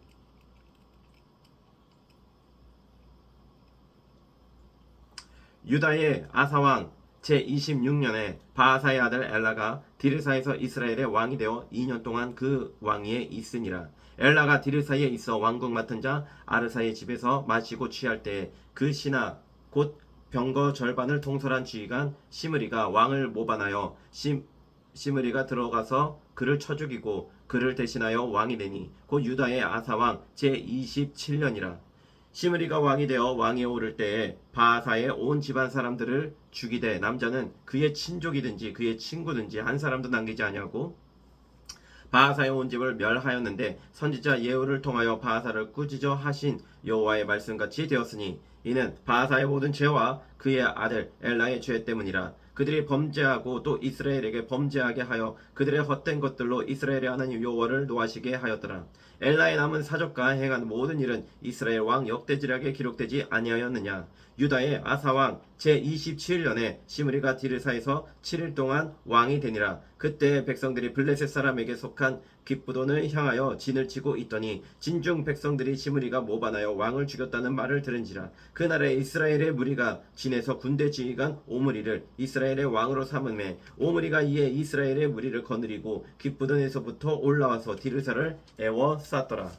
유다의 아사왕 제26년에 바하사의 아들 엘라가 디르사에서 이스라엘의 왕이 되어 2년 동안 그 왕위에 있으니라. 엘라가 디르사에 있어 왕국 맡은 자 아르사의 집에서 마시고 취할 때에 그 신하 곧 병거 절반을 통솔한 지휘관 시므리가 왕을 모반하여 시므리가 들어가서 그를 쳐 죽이고 그를 대신하여 왕이 되니 곧 유다의 아사왕 제27년이라. 시므리가 왕이 되어 왕위에 오를 때에 바하사의 온 집안 사람들을 죽이되 남자는 그의 친족이든지 그의 친구든지 한 사람도 남기지 아니하고 바하사의 온 집을 멸하였는데 선지자 예후를 통하여 바하사를 꾸짖어 하신 여호와의 말씀같이 되었으니 이는 바하사의 모든 죄와 그의 아들 엘라의 죄 때문이라. 그들이 범죄하고 또 이스라엘에게 범죄하게 하여 그들의 헛된 것들로 이스라엘의 하나님 여호와를 노하시게 하였더라. 엘라의 남은 사적과 행한 모든 일은 이스라엘 왕 역대지략에 기록되지 아니하였느냐. 유다의 아사왕 제27년에 시므리가 디르사에서 7일 동안 왕이 되니라. 그때 백성들이 블레셋 사람에게 속한 깃부돈을 향하여 진을 치고 있더니 진중 백성들이 시므리가 모반하여 왕을 죽였다는 말을 들은지라. 그날에 이스라엘의 무리가 진에서 군대 지휘관 오므리를 이스라엘의 왕으로 삼음에 오므리가 이에 이스라엘의 무리를 거느리고 깃부돈에서부터 올라와서 디르사를 애워 쌌더라.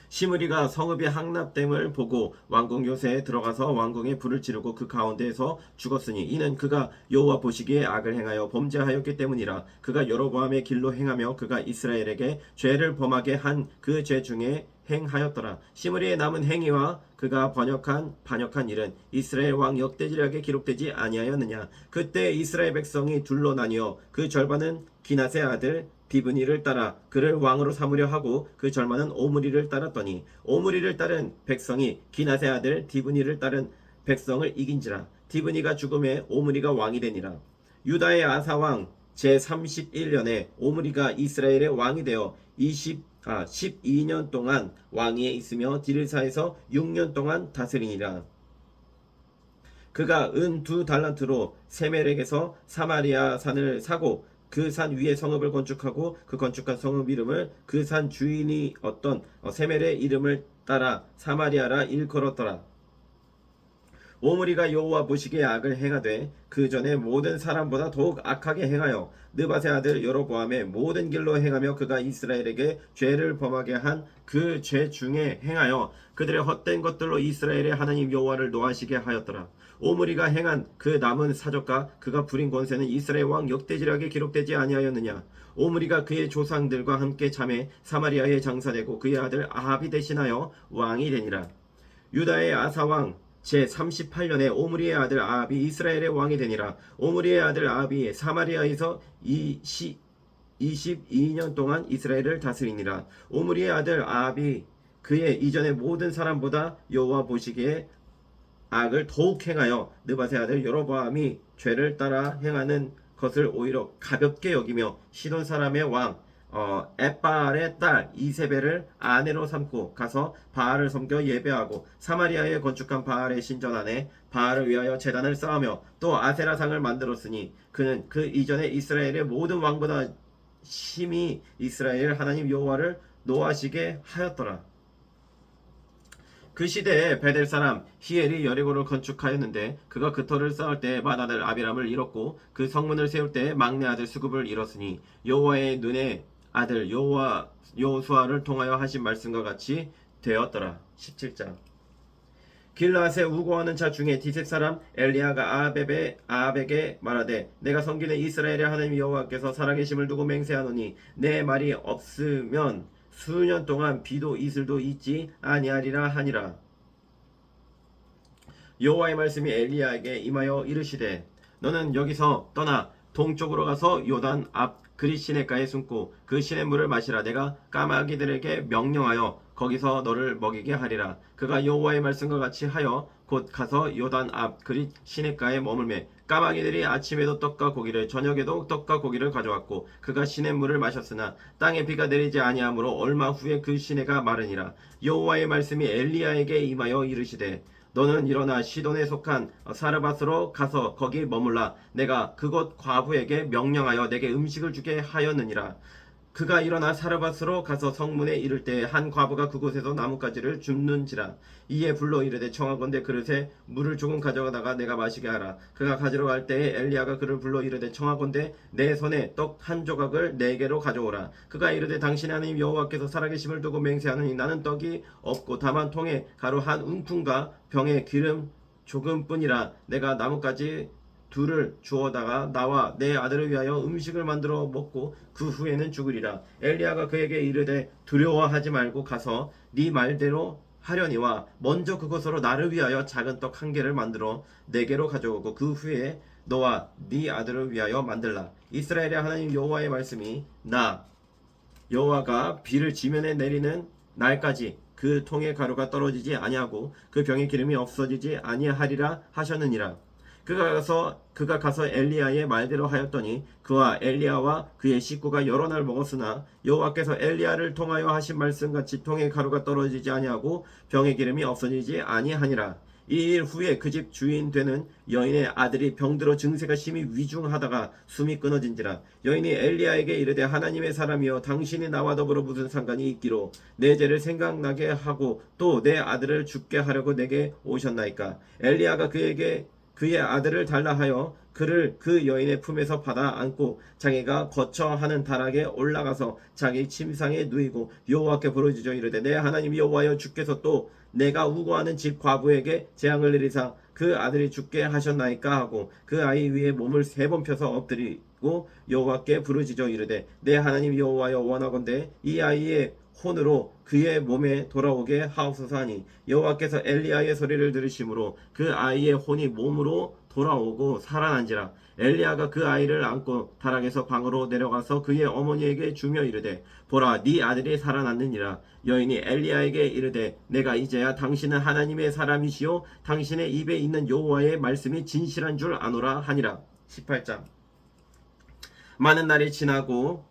시므리가 성읍이 항납됨을 보고 왕궁 요새에 들어가서 왕궁에 불을 지르고 그 가운데에서 죽었으니 이는 그가 여호와 보시기에 악을 행하여 범죄하였기 때문이라. 그가 여로보암의 길로 행하며 그가 이스라엘에게 죄를 범하게 한 그 죄 중에 행하였더라. 시므리의 남은 행위와 그가 반역한 일은 이스라엘 왕 역대지략에 기록되지 아니하였느냐. 그때 이스라엘 백성이 둘로 나뉘어 그 절반은 기낫의 아들 디브니를 따라 그를 왕으로 삼으려 하고 그 절반은 오므리를 따랐더니 오므리를 따른 백성이 기낫의 아들 디브니를 따른 백성을 이긴지라. 디브니가 죽음에 오므리가 왕이 되니라. 유다의 아사왕 제31년에 오므리가 이스라엘의 왕이 되어 12년 동안 왕위에 있으며 디르사에서 6년 동안 다스리니라. 그가 은 2달란트로 세멜렉에서 사마리아 산을 사고 그 산 위에 성읍을 건축하고 그 건축한 성읍 이름을 그 산 주인이 어떤 세멜의 이름을 따라 사마리아라 일컬었더라. 오므리가 여호와 보시기에 악을 행하되 그 전에 모든 사람보다 더욱 악하게 행하여 느밧의 아들 여로보암의 모든 길로 행하며 그가 이스라엘에게 죄를 범하게 한 그 죄 중에 행하여 그들의 헛된 것들로 이스라엘의 하나님 여호와를 노하시게 하였더라. 오므리가 행한 그 남은 사적과 그가 부린 권세는 이스라엘 왕 역대지략에 기록되지 아니하였느냐. 오므리가 그의 조상들과 함께 잠에 사마리아에 장사되고 그의 아들 아합이 대신하여 왕이 되니라. 유다의 아사왕 제38년에 오므리의 아들 아합이 이스라엘의 왕이 되니라. 오므리의 아들 아합이 사마리아에서 22년 동안 이스라엘을 다스리니라. 오므리의 아들 아합이 그의 이전의 모든 사람보다 여호와 보시기에 악을 더욱 행하여 느밧의 아들 여로보암이 죄를 따라 행하는 것을 오히려 가볍게 여기며 시돈 사람의 왕 엣바알의 딸 이세벨을 아내로 삼고 가서 바알을 섬겨 예배하고 사마리아에 건축한 바알의 신전 안에 바알을 위하여 제단을 쌓으며 또 아세라상을 만들었으니 그는 그 이전에 이스라엘의 모든 왕보다 심히 이스라엘 하나님 여호와를 노하시게 하였더라. 그 시대에 베델 사람 히엘이 여리고를 건축하였는데 그가 그 터를 쌓을 때 맏아들 아비람을 잃었고 그 성문을 세울 때 막내 아들 수굽을 잃었으니 여호와의 눈에 아들 여호수아를 통하여 하신 말씀과 같이 되었더라. 17장. 길라앗에 우고하는 자 중에 디색 사람 엘리야가 아합에게 말하되 내가 섬기는 이스라엘의 하나님 여호와께서 살아계심을 두고 맹세하노니 내 말이 없으면 수년 동안 비도 이슬도 있지 아니하리라 하니라. 여호와의 말씀이 엘리야에게 임하여 이르시되 너는 여기서 떠나 동쪽으로 가서 요단 앞 그릿 시냇가에 숨고 그 시냇물을 마시라. 내가 까마귀들에게 명령하여 거기서 너를 먹이게 하리라. 그가 여호와의 말씀과 같이 하여 곧 가서 요단 앞 그릿 시냇가에 머물매 까마귀들이 아침에도 떡과 고기를 저녁에도 떡과 고기를 가져왔고 그가 시냇물을 마셨으나 땅에 비가 내리지 아니하므로 얼마 후에 그 시내가 마르니라. 여호와의 말씀이 엘리야에게 임하여 이르시되 너는 일어나 시돈에 속한 사르밧으로 가서 거기 머물라. 내가 그곳 과부에게 명령하여 내게 음식을 주게 하였느니라. 그가 일어나 사르밧으로 가서 성문에 이를 때 한 과부가 그곳에서 나뭇가지를 줍는지라. 이에 불러 이르되 청하건대 그릇에 물을 조금 가져다가 내가 마시게 하라. 그가 가지러 갈 때에 엘리야가 그를 불러 이르되 청하건대 내 손에 떡 한 조각을 네개로 가져오라. 그가 이르되 당신의 하나님 여호와께서 살아계심을 두고 맹세하느니 나는 떡이 없고 다만 통에 가루 한 움푼과 병에 기름 조금뿐이라. 내가 나뭇가지 둘을 주어다가 나와 내 아들을 위하여 음식을 만들어 먹고 그 후에는 죽으리라. 엘리야가 그에게 이르되 두려워하지 말고 가서 네 말대로 하려니와 먼저 그것으로 나를 위하여 작은 떡 1개를 만들어 4개로 가져오고 그 후에 너와 네 아들을 위하여 만들라. 이스라엘의 하나님 여호와의 말씀이 나 여호와가 비를 지면에 내리는 날까지 그 통의 가루가 떨어지지 아니하고 그 병의 기름이 없어지지 아니하리라 하셨느니라. 그가 가서 엘리야의 말대로 하였더니 그와 엘리야와 그의 식구가 여러 날 먹었으나 여호와께서 엘리야를 통하여 하신 말씀같이 통에 가루가 떨어지지 아니하고 병의 기름이 없어지지 아니하니라. 이 일 후에 그 집 주인 되는 여인의 아들이 병들어 증세가 심히 위중하다가 숨이 끊어진지라. 여인이 엘리야에게 이르되 하나님의 사람이여 당신이 나와 더불어 무슨 상관이 있기로 내 죄를 생각나게 하고 또 내 아들을 죽게 하려고 내게 오셨나이까. 엘리야가 그에게 그의 아들을 달라 하여 그를 그 여인의 품에서 받아 안고 자기가 거처하는 다락에 올라가서 자기 침상에 누이고 여호와께 부르짖어 이르되 내 하나님 여호와여 주께서 또 내가 우고하는 집 과부에게 재앙을 내리사 그 아들이 죽게 하셨나이까 하고 그 아이 위에 몸을 3번 펴서 엎드리고 여호와께 부르짖어 이르되 내 하나님 여호와여 원하건대 이 아이의 혼으로 그의 몸에 돌아오게 하옵소서 하니 여호와께서 엘리야의 소리를 들으심으로 그 아이의 혼이 몸으로 돌아오고 살아난지라. 엘리야가 그 아이를 안고 다락에서 방으로 내려가서 그의 어머니에게 주며 이르되 보라 네 아들이 살아났느니라. 여인이 엘리야에게 이르되 내가 이제야 당신은 하나님의 사람이시요 당신의 입에 있는 여호와의 말씀이 진실한 줄 아노라 하니라. 18장. 많은 날이 지나고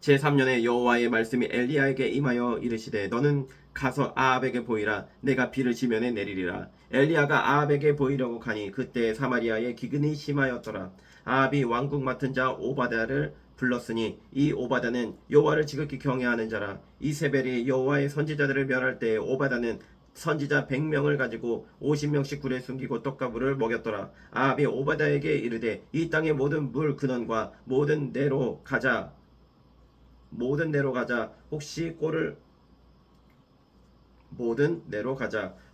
제3년에 여호와의 말씀이 엘리야에게 임하여 이르시되 너는 가서 아합에게 보이라. 내가 비를 지면에 내리리라. 엘리야가 아합에게 보이려고 가니 그때 사마리아에 기근이 심하였더라. 아합이 왕국 맡은 자 오바댜를 불렀으니 이 오바댜는 여호와를 지극히 경외하는 자라. 이세벨이 여호와의 선지자들을 멸할 때에 오바댜는 선지자 100명을 가지고 50명씩 굴에 숨기고 떡과 물을 먹였더라. 아합이 오바댜에게 이르되 이 땅의 모든 물 근원과 모든 내로 가자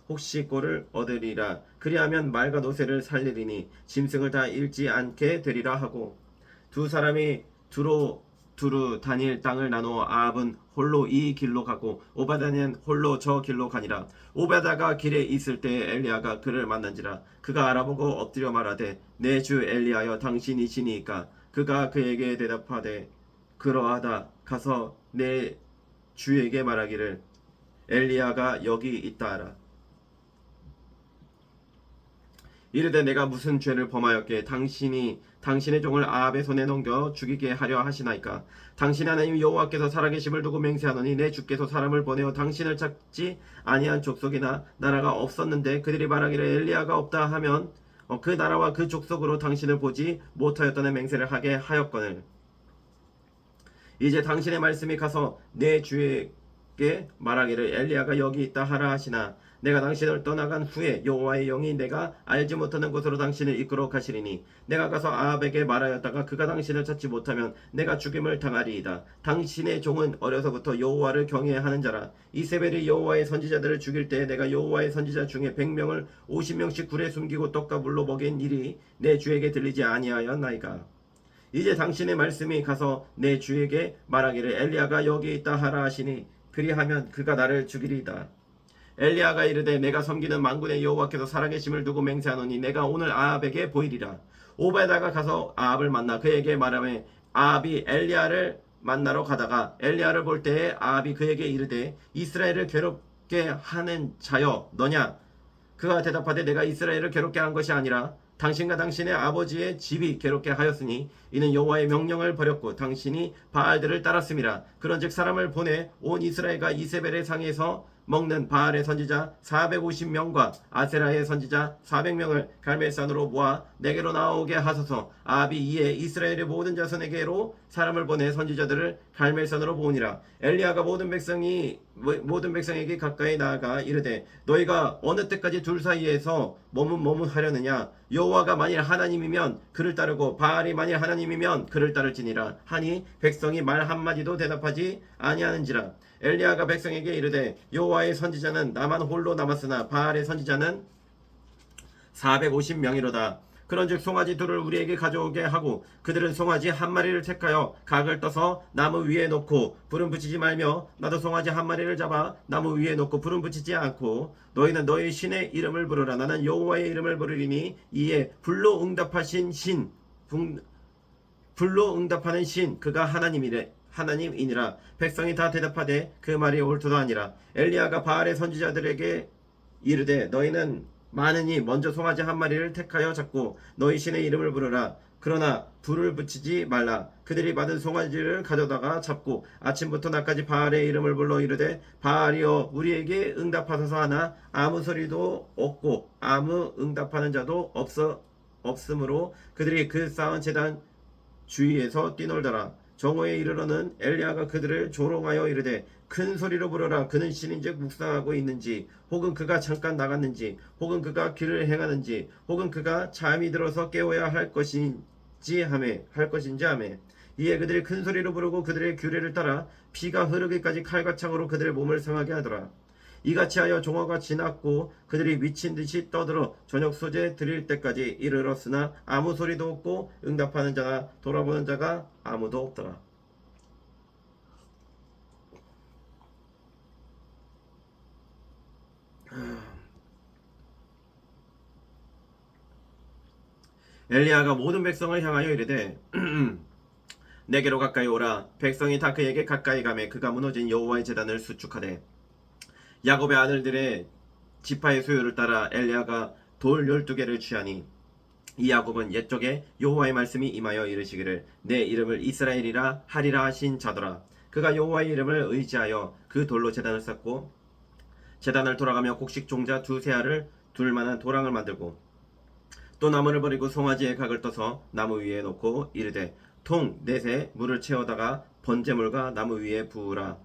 혹시 꼴을 얻으리라. 그리하면 말과 노새를 살리리니 짐승을 다 잃지 않게 되리라 하고 두 사람이 두루 다닐 땅을 나누어 아합은 홀로 이 길로 가고 오바댜는 홀로 저 길로 가니라. 오바댜가 길에 있을 때에 엘리야가 그를 만난지라. 그가 알아보고 엎드려 말하되 내 주 엘리야여 당신이시니까. 그가 그에게 대답하되 그러하다. 가서 내 주에게 말하기를 엘리야가 여기 있다 하라. 이르되 내가 무슨 죄를 범하였기에 당신이 당신의 종을 아합의 손에 넘겨 죽이게 하려 하시나이까. 당신 하나님 여호와께서 살아계심을 두고 맹세하노니 내 주께서 사람을 보내어 당신을 찾지 아니한 족속이나 나라가 없었는데 그들이 말하기를 엘리야가 없다 하면 그 나라와 그 족속으로 당신을 보지 못하였다는 맹세를 하게 하였거늘 이제 당신의 말씀이 가서 내 주에게 말하기를 엘리야가 여기 있다 하라 하시나 내가 당신을 떠나간 후에 여호와의 영이 내가 알지 못하는 곳으로 당신을 이끌어 가시리니 내가 가서 아합에게 말하였다가 그가 당신을 찾지 못하면 내가 죽임을 당하리이다. 당신의 종은 어려서부터 여호와를 경외하는 자라. 이세벨이 여호와의 선지자들을 죽일 때에 내가 여호와의 선지자 중에 100명을 50명씩 굴에 숨기고 떡과 물로 먹인 일이 내 주에게 들리지 아니하였나이까. 이제 당신의 말씀이 가서 내 주에게 말하기를 엘리야가 여기 있다 하라 하시니 그리하면 그가 나를 죽이리이다. 엘리야가 이르되 내가 섬기는 만군의 여호와께서 살아계심을 두고 맹세하노니 내가 오늘 아합에게 보이리라. 오바댜가 가서 아합을 만나 그에게 말하며 아합이 엘리야를 만나러 가다가 엘리야를 볼 때에 아합이 그에게 이르되 이스라엘을 괴롭게 하는 자여 너냐. 그가 대답하되 내가 이스라엘을 괴롭게 한 것이 아니라 당신과 당신의 아버지의 집이 괴롭게 하였으니 이는 여호와의 명령을 버렸고 당신이 바알들을 따랐음이라. 그런즉 사람을 보내 온 이스라엘과 이세벨의 상에서 먹는 바알의 선지자 450명과 아세라의 선지자 400명을 갈멜산으로 모아 내게로 나오게 하소서. 아합이 이에 이스라엘의 모든 자손에게로 사람을 보내 선지자들을 갈멜산으로 모으니라. 엘리야가 모든 백성에게 가까이 나아가 이르되 너희가 어느 때까지 둘 사이에서 머뭇머뭇하려느냐. 여호와가 만일 하나님이면 그를 따르고 바알이 만일 하나님이면 그를 따를지니라 하니 백성이 말 한마디도 대답하지 아니하는지라. 엘리야가 백성에게 이르되 여호와의 선지자는 나만 홀로 남았으나 바알의 선지자는 450명이로다. 그런즉 송아지 둘을 우리에게 가져오게 하고 그들은 송아지 한 마리를 택하여 각을 떠서 나무 위에 놓고 불은 붙이지 말며 나도 송아지 한 마리를 잡아 나무 위에 놓고 불은 붙이지 않고 너희는 너희 신의 이름을 부르라. 나는 여호와의 이름을 부르리니 이에 불로 응답하는 신 그가 하나님이니라. 백성이 다 대답하되 그 말이 옳도다 하니라. 엘리야가 바알의 선지자들에게 이르되 너희는 많으니 먼저 송아지 한 마리를 택하여 잡고 너희 신의 이름을 부르라. 그러나 불을 붙이지 말라. 그들이 받은 송아지를 가져다가 잡고 아침부터 낮까지 바알의 이름을 불러 이르되 바알이여 우리에게 응답하소서 하나 아무 소리도 없고 아무 응답하는 자도 없으므로 그들이 그 쌓은 제단 주위에서 뛰놀더라. 정오에 이르러는 엘리야가 그들을 조롱하여 이르되 큰 소리로 부르라. 그는 신인즉 묵상하고 있는지 혹은 그가 잠깐 나갔는지 혹은 그가 길을 행하는지 혹은 그가 잠이 들어서 깨워야 할 것인지 하매 이에 그들이 큰 소리로 부르고 그들의 규례를 따라 피가 흐르기까지 칼과 창으로 그들의 몸을 상하게 하더라. 이같이 하여 종화가 지났고 그들이 미친 듯이 떠들어 저녁 소재 드릴 때까지 이르렀으나 아무 소리도 없고 응답하는 자나 돌아보는 자가 아무도 없더라. 엘리야가 모든 백성을 향하여 이르되 내게로 가까이 오라. 백성이 다 그에게 가까이 가매 그가 무너진 여호와의 제단을 수축하되 야곱의 아들들의 지파의 수요를 따라 엘리야가 돌 12개를 취하니 이 야곱은 옛적에 여호와의 말씀이 임하여 이르시기를 내 이름을 이스라엘이라 하리라 하신 자더라. 그가 여호와의 이름을 의지하여 그 돌로 제단을 쌓고 제단을 돌아가며 곡식 종자 두세 알을 둘 만한 도랑을 만들고 또 나무를 버리고 송아지의 각을 떠서 나무 위에 놓고 이르되 통 넷에 물을 채워다가 번제물과 나무 위에 부으라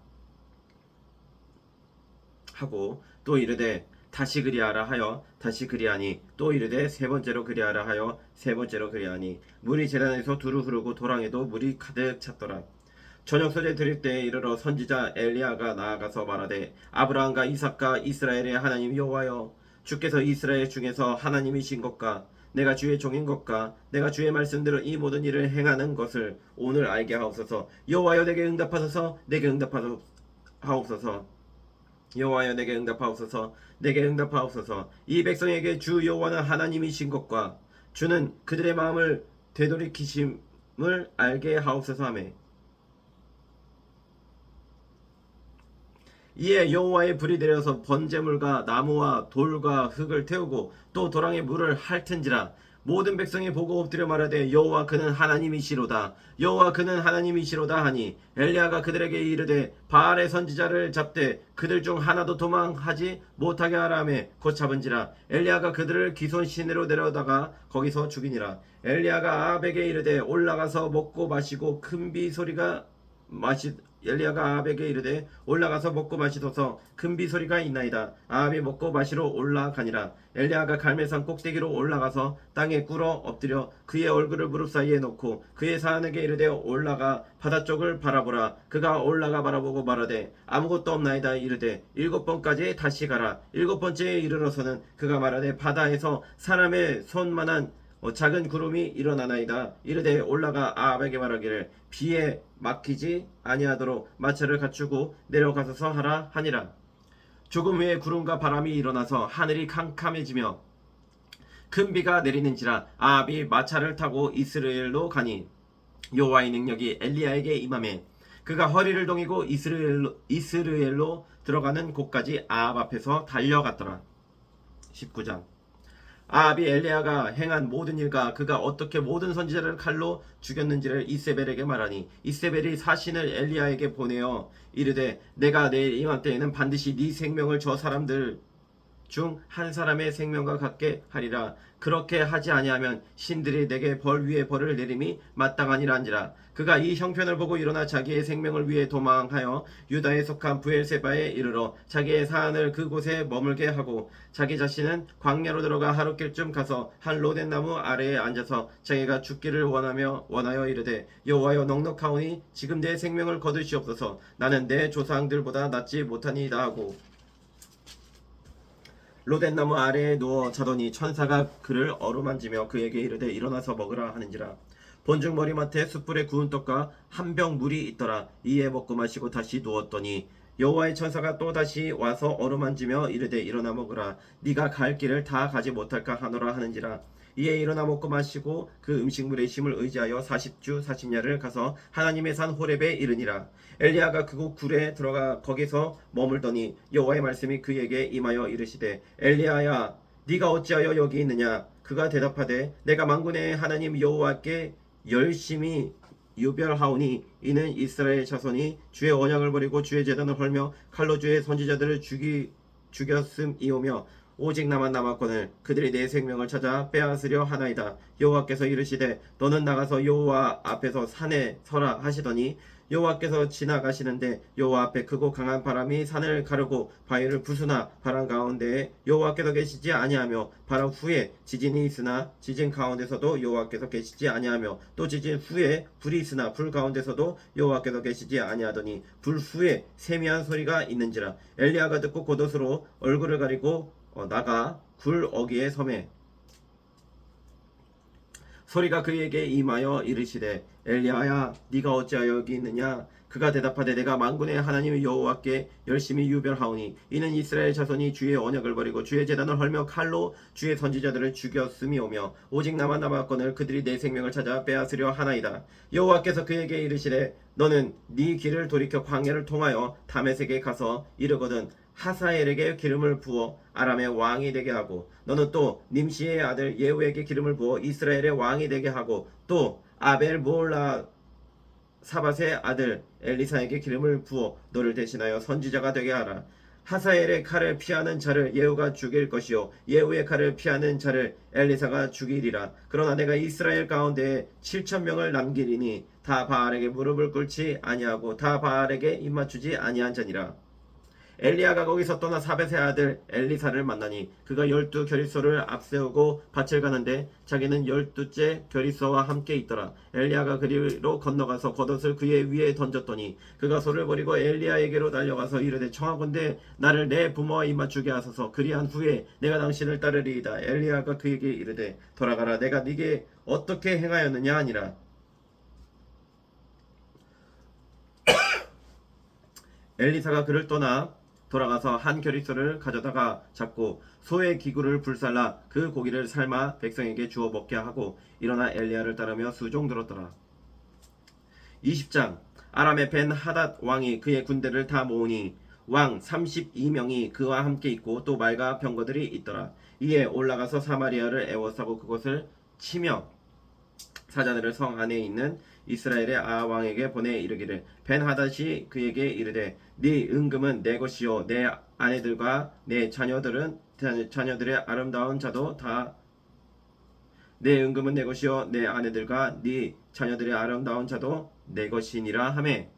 하고 또 이르되 다시 그리하라 하여 다시 그리하니 또 이르되 세 번째로 그리하라 하여 세 번째로 그리하니 물이 제단에서 두루 흐르고 도랑에도 물이 가득 찼더라. 저녁 소재 드릴 때에 이르러 선지자 엘리야가 나아가서 말하되 아브라함과 이삭과 이스라엘의 하나님 여호와여 주께서 이스라엘 중에서 하나님이신 것과 내가 주의 종인 것과 내가 주의 말씀대로 이 모든 일을 행하는 것을 오늘 알게 하옵소서. 여호와여 내게 응답하소서. 내게 응답하옵소서. 여호와여 내게 응답하옵소서. 내게 응답하옵소서. 이 백성에게 주 여호와는 하나님이신 것과 주는 그들의 마음을 되돌이키심을 알게 하옵소서 하매 이에 여호와의 불이 내려서 번제물과 나무와 돌과 흙을 태우고 또 도랑에 물을 핥은지라. 모든 백성이 보고 엎드려 말하되 여호와 그는 하나님이시로다. 여호와 그는 하나님이시로다 하니 엘리야가 그들에게 이르되 바알의 선지자를 잡되 그들 중 하나도 도망하지 못하게 하라매 곧 잡은지라. 엘리야가 그들을 기손 시내로 데려다가 거기서 죽이니라. 엘리야가 아합에게 이르되 올라가서 먹고 마시고 엘리야가 아합에게 이르되 올라가서 먹고 마시소서. 큰 비소리가 있나이다. 아합이 먹고 마시러 올라가니라. 엘리야가 갈멜산 꼭대기로 올라가서 땅에 꿇어 엎드려 그의 얼굴을 무릎 사이에 놓고 그의 사안에게 이르되 올라가 바다 쪽을 바라보라. 그가 올라가 바라보고 말하되 아무것도 없나이다. 이르되 7번까지 다시 가라. 7번째에 이르러서는 그가 말하되 바다에서 사람의 손만한 작은 구름이 일어나나이다. 이르되 올라가 아합에게 말하기를 비에 막히지 아니하도록 마차를 갖추고 내려가서서 하라 하니라. 조금 후에 구름과 바람이 일어나서 하늘이 캄캄해지며 큰 비가 내리는지라. 아합이 마차를 타고 이스라엘로 가니 여호와의 능력이 엘리야에게 임하매 그가 허리를 동이고 이스라엘로 들어가는 곳까지 아합 앞에서 달려갔더라. 19장. 아합이 엘리야가 행한 모든 일과 그가 어떻게 모든 선지자를 칼로 죽였는지를 이세벨에게 말하니 이세벨이 사신을 엘리야에게 보내어 이르되 내가 내일 이맘때에는 반드시 네 생명을 저 사람들 중 한 사람의 생명과 같게 하리라. 그렇게 하지 아니하면 신들이 내게 벌 위에 벌을 내림이 마땅하니라 한지라. 그가 이 형편을 보고 일어나 자기의 생명을 위해 도망하여 유다에 속한 부엘세바에 이르러 자기의 사안을 그곳에 머물게 하고 자기 자신은 광야로 들어가 하룻길쯤 가서 한 로덴나무 아래에 앉아서 자기가 죽기를 원하여 이르되 여호와여 넉넉하오니 지금 내 생명을 거두시옵소서. 나는 내 조상들보다 낫지 못하니이다 하고 로덴나무 아래에 누워 자더니 천사가 그를 어루만지며 그에게 이르되 일어나서 먹으라 하는지라. 본중 머리맡에 숯불에 구운 떡과 한 병 물이 있더라. 이에 먹고 마시고 다시 누웠더니 여호와의 천사가 또 다시 와서 어루만지며 이르되 일어나 먹으라. 네가 갈 길을 다 가지 못할까 하노라 하는지라. 이에 일어나 먹고 마시고 그 음식물의 힘을 의지하여 40주 40야를 가서 하나님의 산 호렙에 이르니라. 엘리야가 그곳 굴에 들어가 거기서 머물더니 여호와의 말씀이 그에게 임하여 이르시되 엘리야야 네가 어찌하여 여기 있느냐? 그가 대답하되 내가 만군의 하나님 여호와께 열심히 유별하오니 이는 이스라엘 자손이 주의 언약을 버리고 주의 제단을 헐며 칼로 주의 선지자들을 죽였음이오며 오직 나만 남았거늘 그들이 내 생명을 찾아 빼앗으려 하나이다. 여호와께서 이르시되 너는 나가서 여호와 앞에서 산에 서라 하시더니 여호와께서 지나가시는데 여호와 앞에 크고 강한 바람이 산을 가르고 바위를 부수나 바람 가운데에 여호와께서 계시지 아니하며 바람 후에 지진이 있으나 지진 가운데서도 여호와께서 계시지 아니하며 또 지진 후에 불이 있으나 불 가운데서도 여호와께서 계시지 아니하더니 불 후에 세미한 소리가 있는지라. 엘리야가 듣고 겉옷으로 얼굴을 가리고 나가 굴 어귀에 섬에 소리가 그에게 임하여 이르시되 엘리야야 네가 어찌하여 여기 있느냐? 그가 대답하되 내가 만군의 하나님 여호와께 열심히 유별하오니 이는 이스라엘 자손이 주의 언약을 버리고 주의 제단을 헐며 칼로 주의 선지자들을 죽였음이오며 오직 나만 남았거늘 그들이 내 생명을 찾아 빼앗으려 하나이다. 여호와께서 그에게 이르시되 너는 네 길을 돌이켜 광야를 통하여 다메섹에 가서 이르거든 하사엘에게 기름을 부어 아람의 왕이 되게 하고 너는 또 님시의 아들 예후에게 기름을 부어 이스라엘의 왕이 되게 하고 또 아벨 모올라 사밧의 아들 엘리사에게 기름을 부어 너를 대신하여 선지자가 되게 하라. 하사엘의 칼을 피하는 자를 예후가 죽일 것이요 예후의 칼을 피하는 자를 엘리사가 죽이리라. 그러나 내가 이스라엘 가운데 7,000명을 남기리니 다 바알에게 무릎을 꿇지 아니하고 다 바알에게 입맞추지 아니한 자니라. 엘리야가 거기서 떠나 사벳의 아들 엘리사를 만나니 그가 12 결의소를 앞세우고 밭을 가는데 자기는 12째 결의소와 함께 있더라. 엘리야가 그리로 건너가서 겉옷을 그의 위에 던졌더니 그가 소를 버리고 엘리야에게로 달려가서 이르되 청하건대 나를 내 부모와 입맞추게 하소서. 그리한 후에 내가 당신을 따르리이다. 엘리야가 그에게 이르되 돌아가라. 내가 네게 어떻게 행하였느냐 하니라. 엘리사가 그를 떠나 돌아가서 한 결의소를 가져다가 잡고 소의 기구를 불살라 그 고기를 삶아 백성에게 주어 먹게 하고 일어나 엘리야를 따르며 수종 들었더라. 20장 아람의 벤 하닷 왕이 그의 군대를 다 모으니 왕 32명이 그와 함께 있고 또 말과 병거들이 있더라. 이에 올라가서 사마리아를 애워싸고 그것을 치며 사자들을 성 안에 있는 이스라엘의 아 왕에게 보내 이르기를 벤 하닷이 그에게 이르되 네 은금은 내 것이요 내 아내들과 내 자녀들의 아름다운 자도 다 내 은금은 내 것이요 내 아내들과 네 자녀들의 아름다운 자도 내 것이니라 하매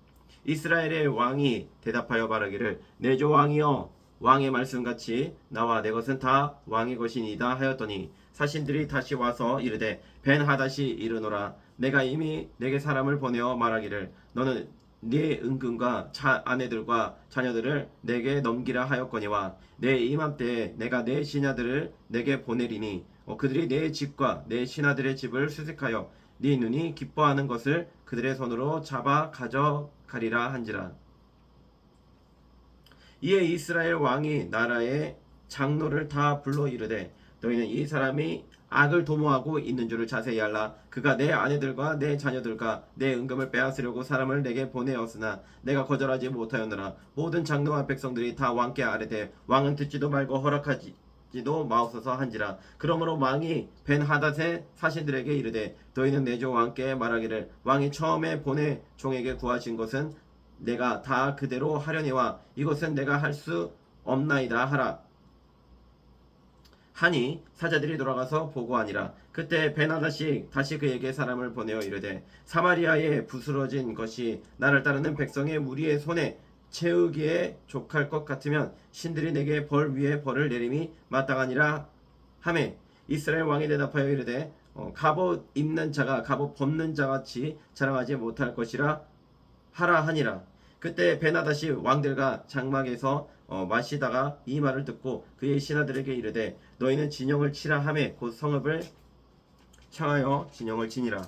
이스라엘의 왕이 대답하여 말하기를 내 조 왕이여 왕의 말씀같이 나와 내 것은 다 왕의 것이니이다 하였더니 사신들이 다시 와서 이르되 벤 하닷이 이르노라 내가 이미 내게 사람을 보내어 말하기를 너는 네 은금과 아내들과 자녀들을 내게 넘기라 하였거니와 내 이맘때에 내가 내 신하들을 내게 보내리니 그들이 내 집과 내 신하들의 집을 수색하여 네 눈이 기뻐하는 것을 그들의 손으로 잡아 가져가리라 한지라. 이에 이스라엘 왕이 나라의 장로를 다 불러 이르되 너희는 이 사람이 악을 도모하고 있는 줄을 자세히 알라. 그가 내 아내들과 내 자녀들과 내 은금을 빼앗으려고 사람을 내게 보내었으나 내가 거절하지 못하였느라. 모든 장로와 백성들이 다 왕께 아뢰되 왕은 듣지도 말고 허락하지도 마옵소서 한지라. 그러므로 왕이 벤 하닷의 사신들에게 이르되 너희는 내 조 왕께 말하기를 왕이 처음에 보내 종에게 구하신 것은 내가 다 그대로 하려니와 이것은 내가 할 수 없나이다 하라. 하니 사자들이 돌아가서 보고하니라. 그때 베나닷이 다시 그에게 사람을 보내어 이르되 사마리아에 부스러진 것이 나를 따르는 백성의 무리의 손에 채우기에 족할 것 같으면 신들이 내게 벌 위에 벌을 내림이 마땅하니라 하매 이스라엘 왕이 대답하여 이르되 갑옷 입는 자가 갑옷 벗는 자같이 자랑하지 못할 것이라 하라 하니라. 그때 베나닷이 왕들과 장막에서 마시다가 이 말을 듣고 그의 신하들에게 이르되 너희는 진영을 치라 하매 곧 성읍을 향하여 진영을 치니라.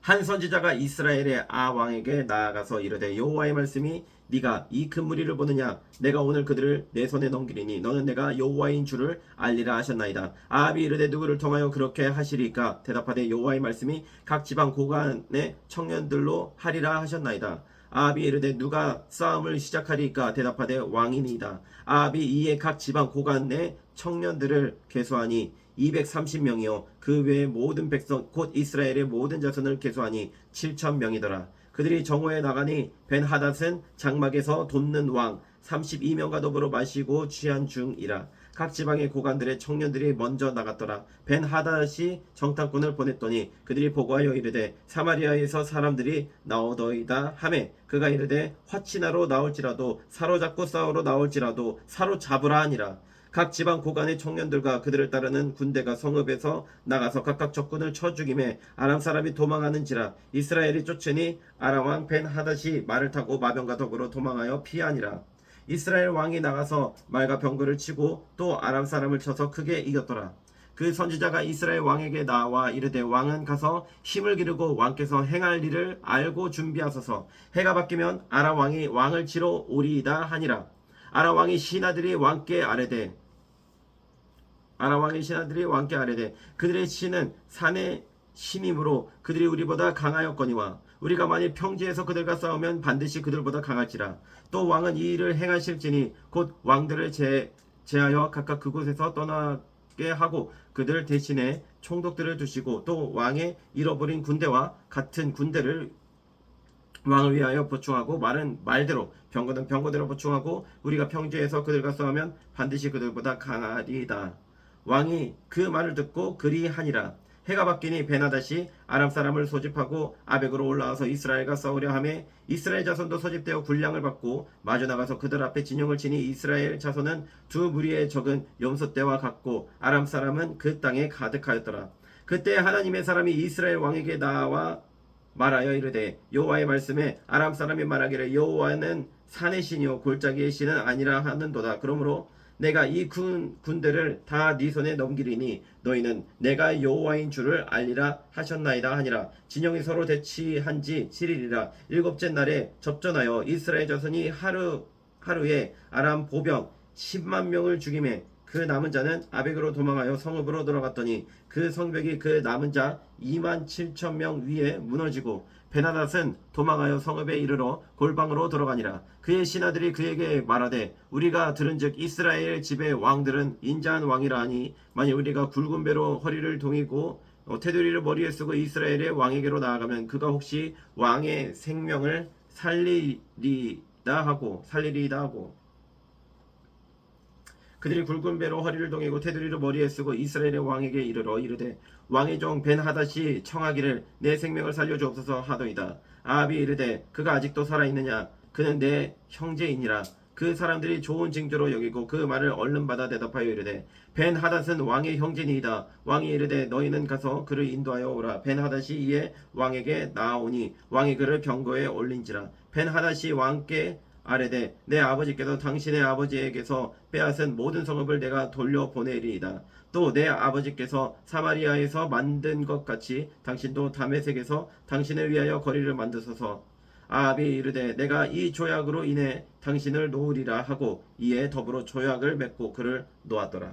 한 선지자가 이스라엘의 아 왕에게 나아가서 이르되 여호와의 말씀이 네가 이 큰 무리를 보느냐 내가 오늘 그들을 내 손에 넘기리니 너는 내가 여호와인 줄을 알리라 하셨나이다. 아합이 이르되 누구를 통하여 그렇게 하시리까 대답하되 여호와의 말씀이 각 지방 고관의 청년들로 하리라 하셨나이다. 아합이 이르되 누가 싸움을 시작하리까 대답하되 왕이니이다. 아합이 이에 각 지방 고관의 청년들을 계수하니 230명이요 그 외의 모든 백성 곧 이스라엘의 모든 자손을 계수하니 7,000명이더라. 그들이 정오에 나가니 벤하닷은 장막에서 돕는 왕 32명과 더불어 마시고 취한 중이라. 각 지방의 고관들의 청년들이 먼저 나갔더라. 벤하닷이 정탐꾼을 보냈더니 그들이 보고하여 이르되 사마리아에서 사람들이 나오더이다 하매 그가 이르되 화친하러 나올지라도 사로잡고 싸우러 나올지라도 사로잡으라 하니라. 각 지방 고관의 청년들과 그들을 따르는 군대가 성읍에서 나가서 각각 적군을 쳐 죽임에 아람 사람이 도망하는지라. 이스라엘이 쫓으니 아람 왕 벤하닷이 말을 타고 마병과 더불어 도망하여 피하니라. 이스라엘 왕이 나가서 말과 병거를 치고 또 아람 사람을 쳐서 크게 이겼더라. 그 선지자가 이스라엘 왕에게 나와 이르되 왕은 가서 힘을 기르고 왕께서 행할 일을 알고 준비하소서. 해가 바뀌면 아람 왕이 왕을 치러 오리이다 하니라. 아람 왕의 신하들이 왕께 아뢰되 그들의 신은 산의 신이므로 그들이 우리보다 강하였거니와 우리가 만일 평지에서 그들과 싸우면 반드시 그들보다 강할지라. 또 왕은 이 일을 행하실지니 곧 왕들을 제하여 각각 그곳에서 떠나게 하고 그들 대신에 총독들을 두시고 또 왕의 잃어버린 군대와 같은 군대를 왕을 위하여 보충하고 말은 말대로 병거는 병거대로 보충하고 우리가 평지에서 그들과 싸우면 반드시 그들보다 강하리이다. 왕이 그 말을 듣고 그리하니라. 해가 바뀌니 벤하닷이 아람 사람을 소집하고 아벡으로 올라와서 이스라엘과 싸우려 하매 이스라엘 자손도 소집되어 군량을 받고 마주 나가서 그들 앞에 진영을 치니 이스라엘 자손은 두 무리의 적은 염소떼와 같고 아람 사람은 그 땅에 가득하였더라. 그때 하나님의 사람이 이스라엘 왕에게 나와 말하여 이르되 여호와의 말씀에 아람 사람이 말하기를 여호와는 산의 신이요 골짜기의 신은 아니라 하는도다. 그러므로 내가 이 군대를 다 네 손에 넘기리니 너희는 내가 여호와인 줄을 알리라 하셨나이다 하니라. 진영이 서로 대치한 지 7일이라. 일곱째 날에 접전하여 이스라엘 자손이 하루에 아람 보병 10만 명을 죽임에 그 남은 자는 아벡으로 도망하여 성읍으로 들어갔더니 그 성벽이 그 남은 자 2만 7천 명 위에 무너지고 벤하닷은 도망하여 성읍에 이르러 골방으로 들어가니라. 그의 신하들이 그에게 말하되 우리가 들은즉 이스라엘 집의 왕들은 인자한 왕이라 하니 만일 우리가 굵은 배로 허리를 동이고 테두리를 머리에 쓰고 이스라엘의 왕에게로 나아가면 그가 혹시 왕의 생명을 살리리이다 하고 그들이 굵은 배로 허리를 동이고 테두리를 머리에 쓰고 이스라엘의 왕에게 이르러 이르되 왕의 종 벤하닷이 청하기를 내 생명을 살려주옵소서 하더이다. 아합이 이르되 그가 아직도 살아있느냐 그는 내 형제이니라. 그 사람들이 좋은 징조로 여기고 그 말을 얼른 받아 대답하여 이르되 벤하닷은 왕의 형제니이다. 왕이 이르되 너희는 가서 그를 인도하여 오라. 벤하닷이 이에 왕에게 나아오니 왕이 그를 병거에 올린지라. 벤하닷이 왕께 아뢰되 내 아버지께서 당신의 아버지에게서 빼앗은 모든 성읍을 내가 돌려보내리이다. 또 내 아버지께서 사마리아에서 만든 것 같이 당신도 다메섹에서 당신을 위하여 거리를 만드소서. 아합이 이르되 내가 이 조약으로 인해 당신을 놓으리라 하고 이에 더불어 조약을 맺고 그를 놓았더라.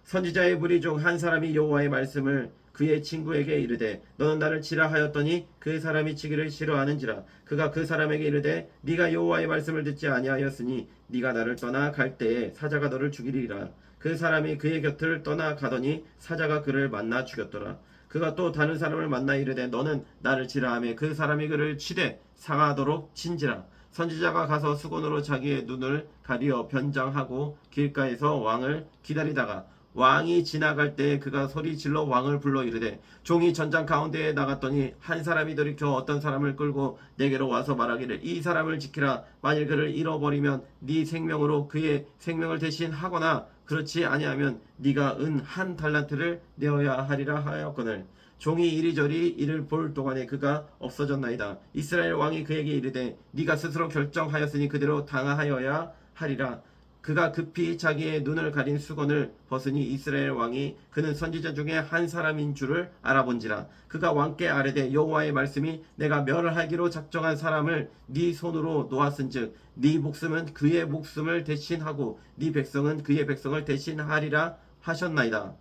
선지자의 무리 중 한 사람이 여호와의 말씀을 그의 친구에게 이르되 너는 나를 치라 하였더니 그 사람이 치기를 싫어하는지라. 그가 그 사람에게 이르되 네가 여호와의 말씀을 듣지 아니하였으니 네가 나를 떠나 갈 때에 사자가 너를 죽이리라. 그 사람이 그의 곁을 떠나 가더니 사자가 그를 만나 죽였더라. 그가 또 다른 사람을 만나 이르되 너는 나를 치라 하매 그 사람이 그를 치되 상하도록 친지라. 선지자가 가서 수건으로 자기의 눈을 가리어 변장하고 길가에서 왕을 기다리다가 왕이 지나갈 때 그가 소리질러 왕을 불러 이르되 종이 전장 가운데에 나갔더니 한 사람이 돌이켜 어떤 사람을 끌고 내게로 와서 말하기를 이 사람을 지키라. 만일 그를 잃어버리면 네 생명으로 그의 생명을 대신하거나 그렇지 아니하면 네가 은 한 달란트를 내어야 하리라 하였거늘 종이 이리저리 이를 볼 동안에 그가 없어졌나이다. 이스라엘 왕이 그에게 이르되 네가 스스로 결정하였으니 그대로 당하여야 하리라. 그가 급히 자기의 눈을 가린 수건을 벗으니 이스라엘 왕이 그는 선지자 중에 한 사람인 줄을 알아본지라. 그가 왕께 아뢰되 여호와의 말씀이 내가 멸하기로 작정한 사람을 네 손으로 놓았은즉 네 목숨은 그의 목숨을 대신하고 네 백성은 그의 백성을 대신하리라 하셨나이다.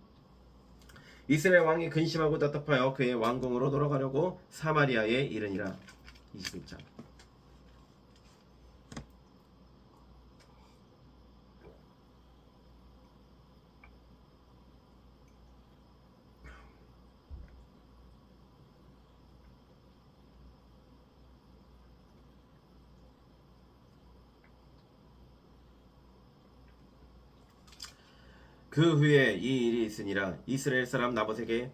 이스라엘 왕이 근심하고 답답하여 그의 왕궁으로 돌아가려고 사마리아에 이르니라. 21장 그 후에 이 일이 있으니라. 이스라엘 사람 나봇에게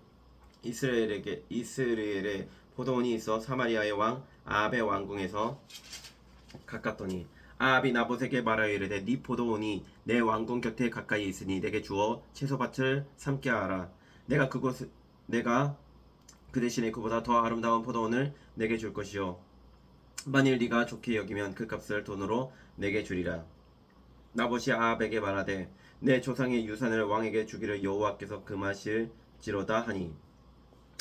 이스라엘의 포도원이 있어 사마리아의 왕 아합의 왕궁에서 가깝더니 아합이 나봇에게 말하여 이르되 네 포도원이 내 왕궁 곁에 가까이 있으니 내게 주어 채소밭을 삼게 하라. 내가 그 대신에 그보다 더 아름다운 포도원을 내게 줄 것이요 만일 네가 좋게 여기면 그 값을 돈으로 내게 주리라. 나봇이 아합에게 말하되 내 조상의 유산을 왕에게 주기를 여호와께서 금하실지로다 하니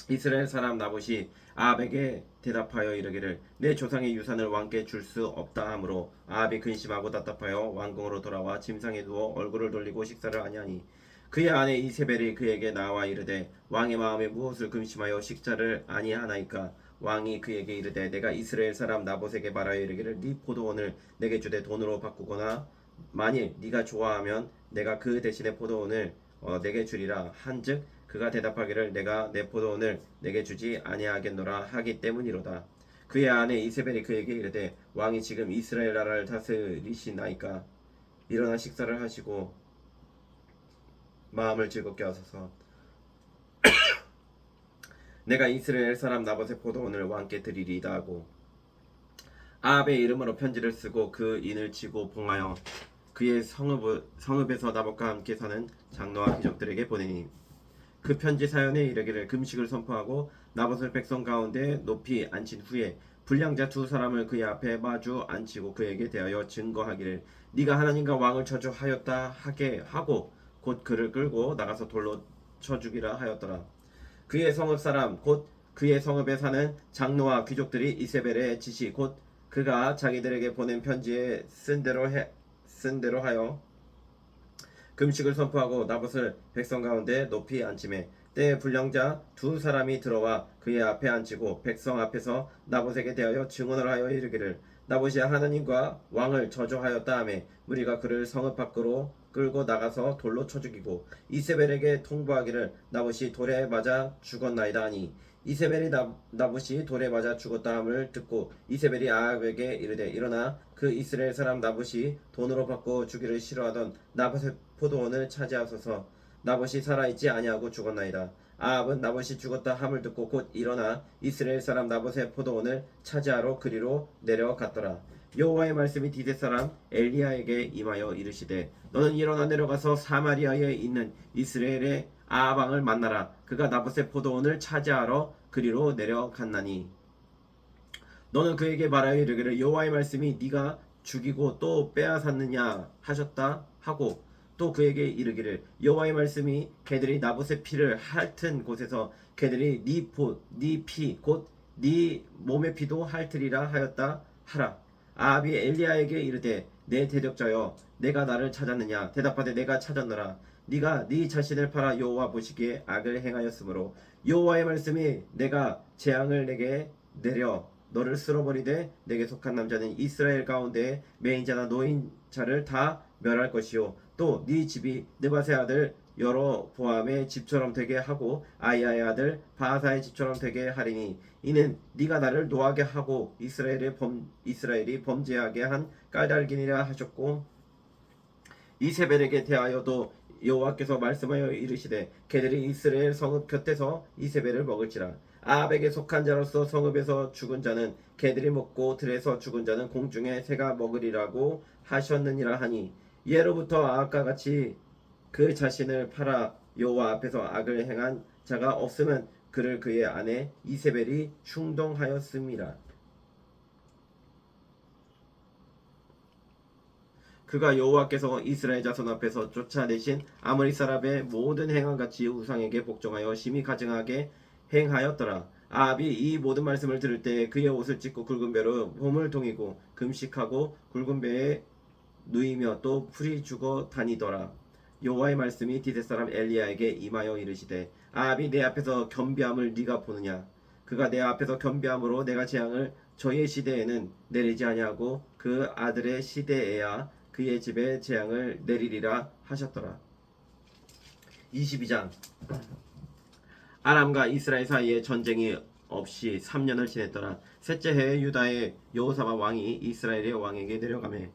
이스라엘 사람 나봇이 아합에게 대답하여 이르기를 내 조상의 유산을 왕께 줄 수 없다 하므로 아합이 근심하고 답답하여 왕궁으로 돌아와 침상에 누워 얼굴을 돌리고 식사를 아니하니 그의 아내 이세벨이 그에게 나와 이르되 왕의 마음에 무엇을 근심하여 식사를 아니하나이까. 왕이 그에게 이르되 내가 이스라엘 사람 나봇에게 말하여 이르기를 네 포도원을 내게 주되 돈으로 바꾸거나 만일 네가 좋아하면 내가 그 대신에 포도원을 내게 주리라 한즉 그가 대답하기를 내가 내 포도원을 내게 주지 아니하겠노라 하기 때문이로다. 그의 아내 이세벨이 그에게 이르되 왕이 지금 이스라엘 나라를 다스리시나이까. 일어나 식사를 하시고 마음을 즐겁게 하소서. 내가 이스라엘 사람 나봇의 포도원을 왕께 드리리이다 하고 아합의 이름으로 편지를 쓰고 그 인을 치고 봉하여 그의 성읍에서 나봇과 함께 사는 장로와 귀족들에게 보내니 그 편지 사연에 이르기를 금식을 선포하고 나봇을 백성 가운데 높이 앉힌 후에 불량자 두 사람을 그의 앞에 마주 앉히고 그에게 대하여 증거하기를 네가 하나님과 왕을 저주하였다 하게 하고 곧 그를 끌고 나가서 돌로 쳐 죽이라 하였더라. 그의 성읍 사람 곧 그의 성읍에 사는 장로와 귀족들이 이세벨의 지시 곧 그가 자기들에게 보낸 편지에 쓴 대로 하여 금식을 선포하고 나봇을 백성 가운데 높이 앉히매 때에 불량자 두 사람이 들어와 그의 앞에 앉히고 백성 앞에서 나봇에게 대하여 증언을 하여 이르기를 나봇이 하나님과 왕을 저주하였다 하며 무리가 그를 성읍 밖으로 끌고 나가서 돌로 쳐 죽이고 이세벨에게 통보하기를 나봇이 돌에 맞아 죽었나이다 하니 이세벨이 나봇이 돌에 맞아 죽었다 함을 듣고 이세벨이 아합에게 이르되 일어나 그 이스라엘 사람 나봇이 돈으로 받고 주기를 싫어하던 나봇의 포도원을 차지하소서. 나봇이 살아있지 아니하고 죽었나이다. 아합은 나봇이 죽었다 함을 듣고 곧 일어나 이스라엘 사람 나봇의 포도원을 차지하러 그리로 내려갔더라. 여호와의 말씀이 디데 사람 엘리야에게 임하여 이르시되 너는 일어나 내려가서 사마리아에 있는 이스라엘의 아합 왕을 만나라. 그가 나봇의 포도원을 차지하러 그리로 내려갔나니 너는 그에게 말하여 이르기를 여호와의 말씀이 네가 죽이고 또 빼앗았느냐 하셨다 하고 또 그에게 이르기를 여호와의 말씀이 걔들이 나봇의 피를 핥은 곳에서 걔들이 네 피 곧 네 몸의 피도 핥으리라 하였다 하라. 아합이 엘리야에게 이르되 내 대적자여 내가 나를 찾았느냐. 대답하되 내가 찾았노라. 네가 네 자신을 팔아 여호와 보시기에 악을 행하였으므로 여호와의 말씀이 내가 재앙을 내게 내려 너를 쓸어버리되 내게 속한 남자는 이스라엘 가운데 매인자나 노인자를 다 멸할 것이요 또 네 집이 느바세 아들 여로보암의 집처럼 되게 하고 아이야의 아들 바하사의 집처럼 되게 하리니 이는 네가 나를 노하게 하고 이스라엘이 범죄하게 한 까닭이니라 하셨고 이세벨에게 대하여도 여호와께서 말씀하여 이르시되 걔들이 이스라엘 성읍 곁에서 이세벨을 먹을지라. 아합에게 속한 자로서 성읍에서 죽은 자는 개들이 먹고 들에서 죽은 자는 공중의 새가 먹으리라고 하셨느니라 하니 예로부터 아합과 같이 그 자신을 팔아 여호와 앞에서 악을 행한 자가 없으면 그를 그의 아내 이세벨이 충동하였음이라. 그가 여호와께서 이스라엘 자손 앞에서 쫓아내신 아모리 사람의 모든 행함같이 우상에게 복종하여 심히 가증하게 행하였더라. 아합이 이 모든 말씀을 들을 때 그의 옷을 찢고 굵은 배로 몸을 동이고 금식하고 굵은 배에 누이며 또 풀이 죽어 다니더라. 여호와의 말씀이 디데 사람 엘리야에게 임하여 이르시되 아합이 내 앞에서 겸비함을 네가 보느냐. 그가 내 앞에서 겸비함으로 내가 재앙을 저의 시대에는 내리지 아니하고 그 아들의 시대에야 그의 집에 재앙을 내리리라 하셨더라. 22장 아람과 이스라엘 사이에 전쟁이 없이 3년을 지냈더라. 셋째 해에 유다의 여호사밧 왕이 이스라엘의 왕에게 내려가매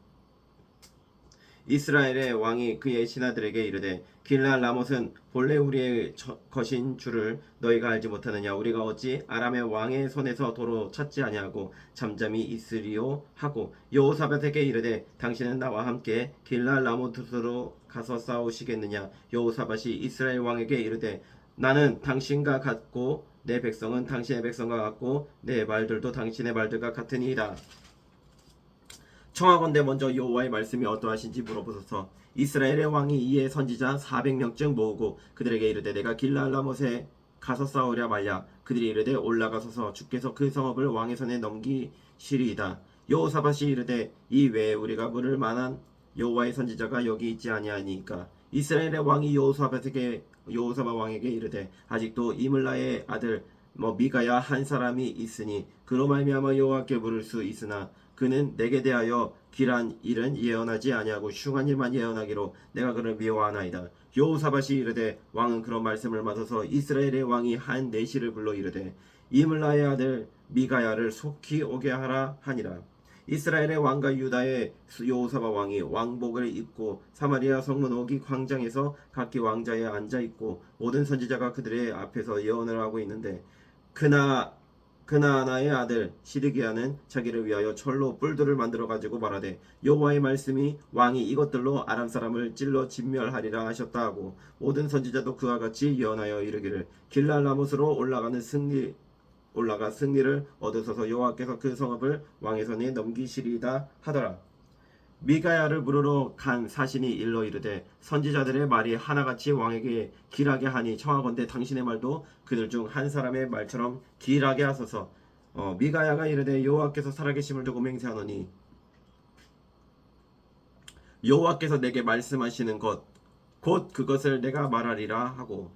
이스라엘의 왕이 그의 신하들에게 이르되 길랄 라못은 본래 우리의 것인 줄을 너희가 알지 못하느냐. 우리가 어찌 아람의 왕의 손에서 도로 찾지 아니하고 잠잠히 있으리요 하고 여호사밧에게 이르되 당신은 나와 함께 길랄 라못으로 가서 싸우시겠느냐. 여호사밧이 이스라엘 왕에게 이르되 나는 당신과 같고 내 백성은 당신의 백성과 같고 내 말들도 당신의 말들과 같으니이다. 청하건대 먼저 여호와의 말씀이 어떠하신지 물어보소서. 이스라엘의 왕이 이에 선지자 400명쯤 모으고 그들에게 이르되 내가 길랄 라못에 가서 싸우랴 말랴. 그들이 이르되 올라가소서 주께서 그 성읍을 왕의 손에 넘기시리이다. 여호사밧이 이르되 이 외에 우리가 물을 만한 여호와의 선지자가 여기 있지 아니하니까. 이스라엘의 왕이 여호사밧 왕에게 이르되 아직도 이물라의 아들 미가야 한 사람이 있으니 그로 말미암아 여호와께 물을 수 있으나 그는 내게 대하여 길한 일은 예언하지 아니하고 흉한 일만 예언하기로 내가 그를 미워하나이다. 여호사밧이 이르되 왕은 그런 말씀을 받아서 이스라엘의 왕이 한 내시를 불러 이르되 이물라의 아들 미가야를 속히 오게 하라 하니라. 이스라엘의 왕과 유다의 여호사밧 왕이 왕복을 입고 사마리아 성문 오기 광장에서 각기 왕자에 앉아 있고 모든 선지자가 그들의 앞에서 예언을 하고 있는데 그나아나의 아들 시드기야는 자기를 위하여 철로 뿔들을 만들어 가지고 말하되 여호와의 말씀이 왕이 이것들로 아람 사람을 찔러 진멸하리라 하셨다 하고 모든 선지자도 그와 같이 예언하여 이르기를 길랄 라못으로 올라가 승리를 얻으소서 여호와께서 그 성읍을 왕의 손에 넘기시리이다 하더라. 미가야를 부르러 간 사신이 일러 이르되 선지자들의 말이 하나같이 왕에게 길하게 하니 청하건대 당신의 말도 그들 중 한 사람의 말처럼 길하게 하소서. 미가야가 이르되 여호와께서 살아계심을 두고 맹세하노니 여호와께서 내게 말씀하시는 것 곧 그것을 내가 말하리라 하고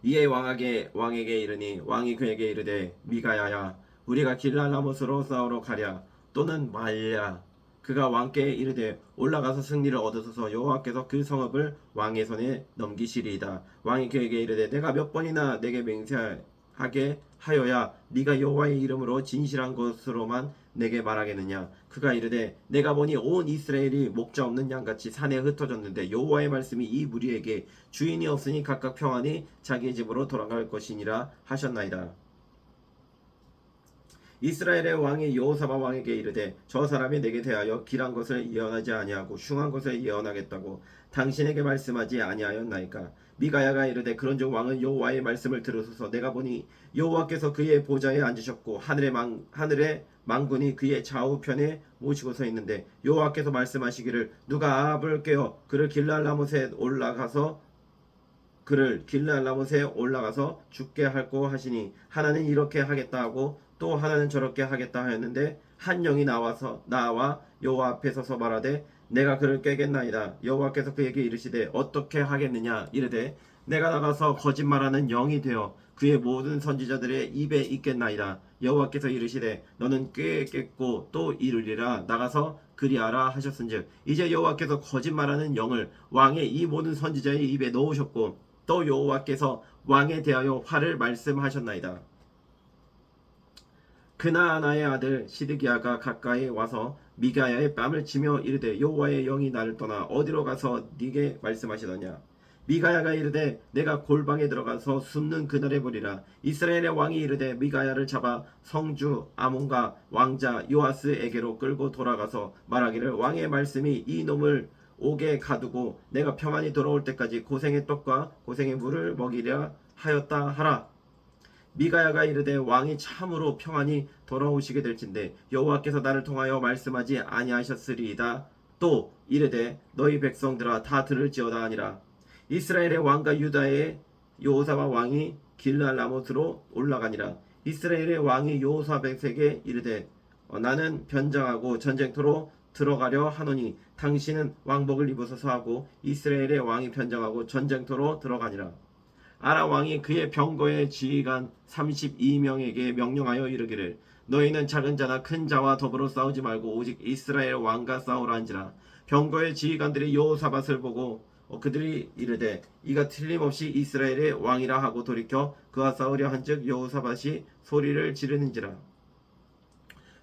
이에 왕에게 이르니 왕이 그에게 이르되 미가야야 우리가 길랄 라못으로 싸우러 가랴 또는 말랴. 그가 왕께 이르되 올라가서 승리를 얻으소서 여호와께서 그 성읍을 왕의 손에 넘기시리이다. 왕이 그에게 이르되 내가 몇 번이나 내게 맹세하게 하여야 네가 여호와의 이름으로 진실한 것으로만 내게 말하겠느냐. 그가 이르되 내가 보니 온 이스라엘이 목자 없는 양같이 산에 흩어졌는데 여호와의 말씀이 이 무리에게 주인이 없으니 각각 평안히 자기 집으로 돌아갈 것이니라 하셨나이다. 이스라엘의 왕이 여호사밧 왕에게 이르되 저 사람이 내게 대하여 길한 것을 예언하지 아니하고 흉한 것을 예언하겠다고 당신에게 말씀하지 아니하였나이까. 미가야가 이르되 그런즉 왕은 여호와의 말씀을 들으소서. 내가 보니 여호와께서 그의 보좌에 앉으셨고 하늘의 망군이 그의 좌우편에 모시고 서 있는데 여호와께서 말씀하시기를 누가 아합을 깨어 그를 길랄 라못에 올라가서 죽게 할고 하시니 하나는 이렇게 하겠다 하고 또 하나는 저렇게 하겠다 하였는데 한 영이 나와 여호와 앞에 서서 말하되 내가 그를 꾀겠나이다. 여호와께서 그에게 이르시되 어떻게 하겠느냐. 이르되 내가 나가서 거짓말하는 영이 되어 그의 모든 선지자들의 입에 있겠나이다. 여호와께서 이르시되 너는 꾀겠고 또 이르리라. 나가서 그리하라 하셨은즉 이제 여호와께서 거짓말하는 영을 왕의 이 모든 선지자의 입에 넣으셨고 또 여호와께서 왕에 대하여 화를 말씀하셨나이다. 그나아나의 아들 시드기야가 가까이 와서 미가야의 뺨을 치며 이르되 여호와의 영이 나를 떠나 어디로 가서 네게 말씀하시더냐. 미가야가 이르되 내가 골방에 들어가서 숨는 그날에 보리라. 이스라엘의 왕이 이르되 미가야를 잡아 성주 아몬과 왕자 요아스에게로 끌고 돌아가서 말하기를 왕의 말씀이 이 놈을 옥에 가두고 내가 평안히 돌아올 때까지 고생의 떡과 고생의 물을 먹이려 하였다 하라. 미가야가 이르되 왕이 참으로 평안히 돌아오시게 될진데 여호와께서 나를 통하여 말씀하지 아니하셨으리이다. 또 이르되 너희 백성들아 다 들을지어다 하니라. 이스라엘의 왕과 유다의 여호사밧 왕이 길랄 라못으로 올라가니라. 이스라엘의 왕이 여호사밧에게 이르되 나는 변장하고 전쟁터로 들어가려 하노니 당신은 왕복을 입으소서 하고 이스라엘의 왕이 변장하고 전쟁터로 들어가니라. 아람 왕이 그의 병거의 지휘관 32명에게 명령하여 이르기를 너희는 작은 자나 큰 자와 더불어 싸우지 말고 오직 이스라엘 왕과 싸우라 한지라. 병거의 지휘관들이 여호사밧을 보고 그들이 이르되 이가 틀림없이 이스라엘의 왕이라 하고 돌이켜 그와 싸우려 한즉 여호사밧이 소리를 지르는지라.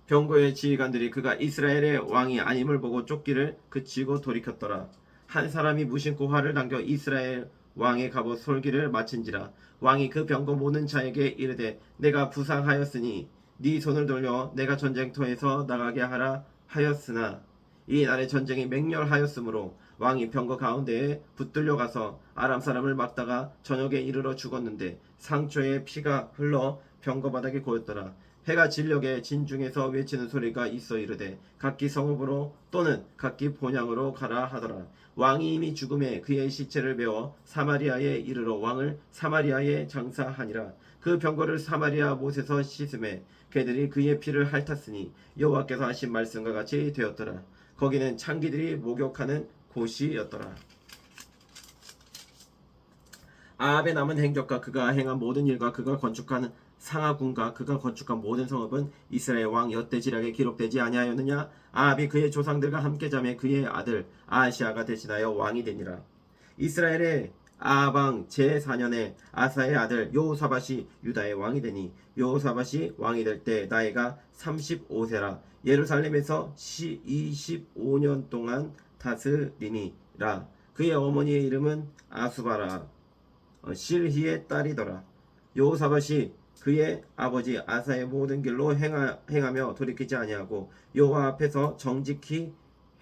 병거의 지휘관들이 그가 이스라엘의 왕이 아님을 보고 쫓기를 그치고 돌이켰더라. 한 사람이 무심코 활을 당겨 이스라엘 왕의 갑옷 솔기를 마친지라. 왕이 그 병거 모든 자에게 이르되 내가 부상하였으니 네 손을 돌려 내가 전쟁터에서 나가게 하라 하였으나 이 날의 전쟁이 맹렬하였으므로 왕이 병거 가운데에 붙들려 가서 아람 사람을 막다가 저녁에 이르러 죽었는데 상처에 피가 흘러 병거 바닥에 고였더라. 해가 진녘에 진중에서 외치는 소리가 있어 이르되 각기 성읍으로 또는 각기 본향으로 가라 하더라. 왕이 이미 죽음에 그의 시체를 메어 사마리아에 이르러 왕을 사마리아에 장사하니라. 그 병거를 사마리아 못에서 씻음에 그들이 그의 피를 핥았으니 여호와께서 하신 말씀과 같이 되었더라. 거기는 창기들이 목욕하는 곳이었더라. 아합의 남은 행적과 그가 행한 모든 일과 그가 건축한 상하군과 그가 건축한 모든 성읍은 이스라엘 왕 여떼지략에 기록되지 아니하였느냐? 아합이 그의 조상들과 함께 잠에 그의 아들 아하시아가 대신하여 왕이 되니라. 이스라엘의 아합 왕 제4년에 아사의 아들 여호사밧이 유다의 왕이 되니 여호사밧이 왕이 될 때 나이가 35세라. 예루살렘에서 25년 동안 다스리니라. 그의 어머니의 이름은 아수바라 실히의 딸이더라. 여호사밧이 그의 아버지 아사의 모든 길로 행하며 돌이키지 아니하고 여호와 앞에서 정직히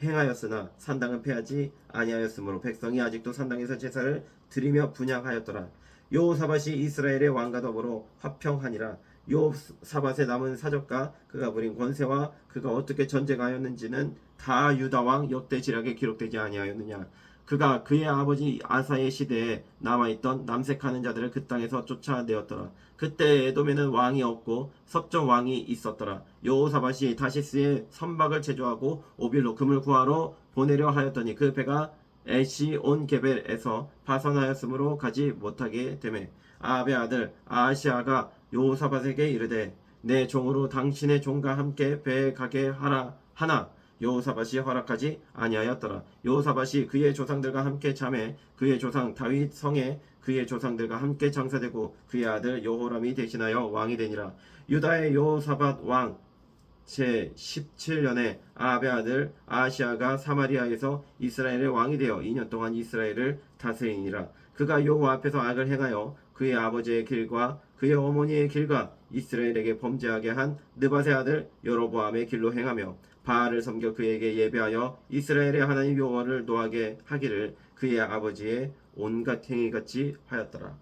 행하였으나 산당은 패하지 아니하였으므로 백성이 아직도 산당에서 제사를 드리며 분향하였더라. 여호사밧이 이스라엘의 왕과 더불어 화평하니라. 여호사밧의 남은 사적과 그가 부린 권세와 그가 어떻게 전쟁하였는지는 다 유다 왕 역대지략에 기록되지 아니하였느냐? 그가 그의 아버지 아사의 시대에 남아있던 남색하는 자들을 그 땅에서 쫓아내었더라. 그때 에돔에는 왕이 없고 섭정 왕이 있었더라. 여호사밧이 다시스의 선박을 제조하고 오빌로 금을 구하러 보내려 하였더니 그 배가 에시온 게벨에서 파선하였으므로 가지 못하게 되매 아합의 아들 아하시아가 여호사밧에게 이르되 내 종으로 당신의 종과 함께 배에 가게 하라 하나 여호사밧이 허락하지 아니하였더라. 여호사밧이 그의 조상들과 함께 잠에 그의 조상 다윗 성에 그의 조상들과 함께 장사되고 그의 아들 여호람이 대신하여 왕이 되니라. 유다의 여호사밧 왕 제17년에 아합의 아들 아하시아가 사마리아에서 이스라엘의 왕이 되어 2년 동안 이스라엘을 다스리니라. 그가 여호와 앞에서 악을 행하여 그의 아버지의 길과 그의 어머니의 길과 이스라엘에게 범죄하게 한 느밧의 아들 여로보암의 길로 행하며 바알을 섬겨 그에게 예배하여 이스라엘의 하나님 여호와를 노하게 하기를 그의 아버지의 온갖 행위같이 하였더라.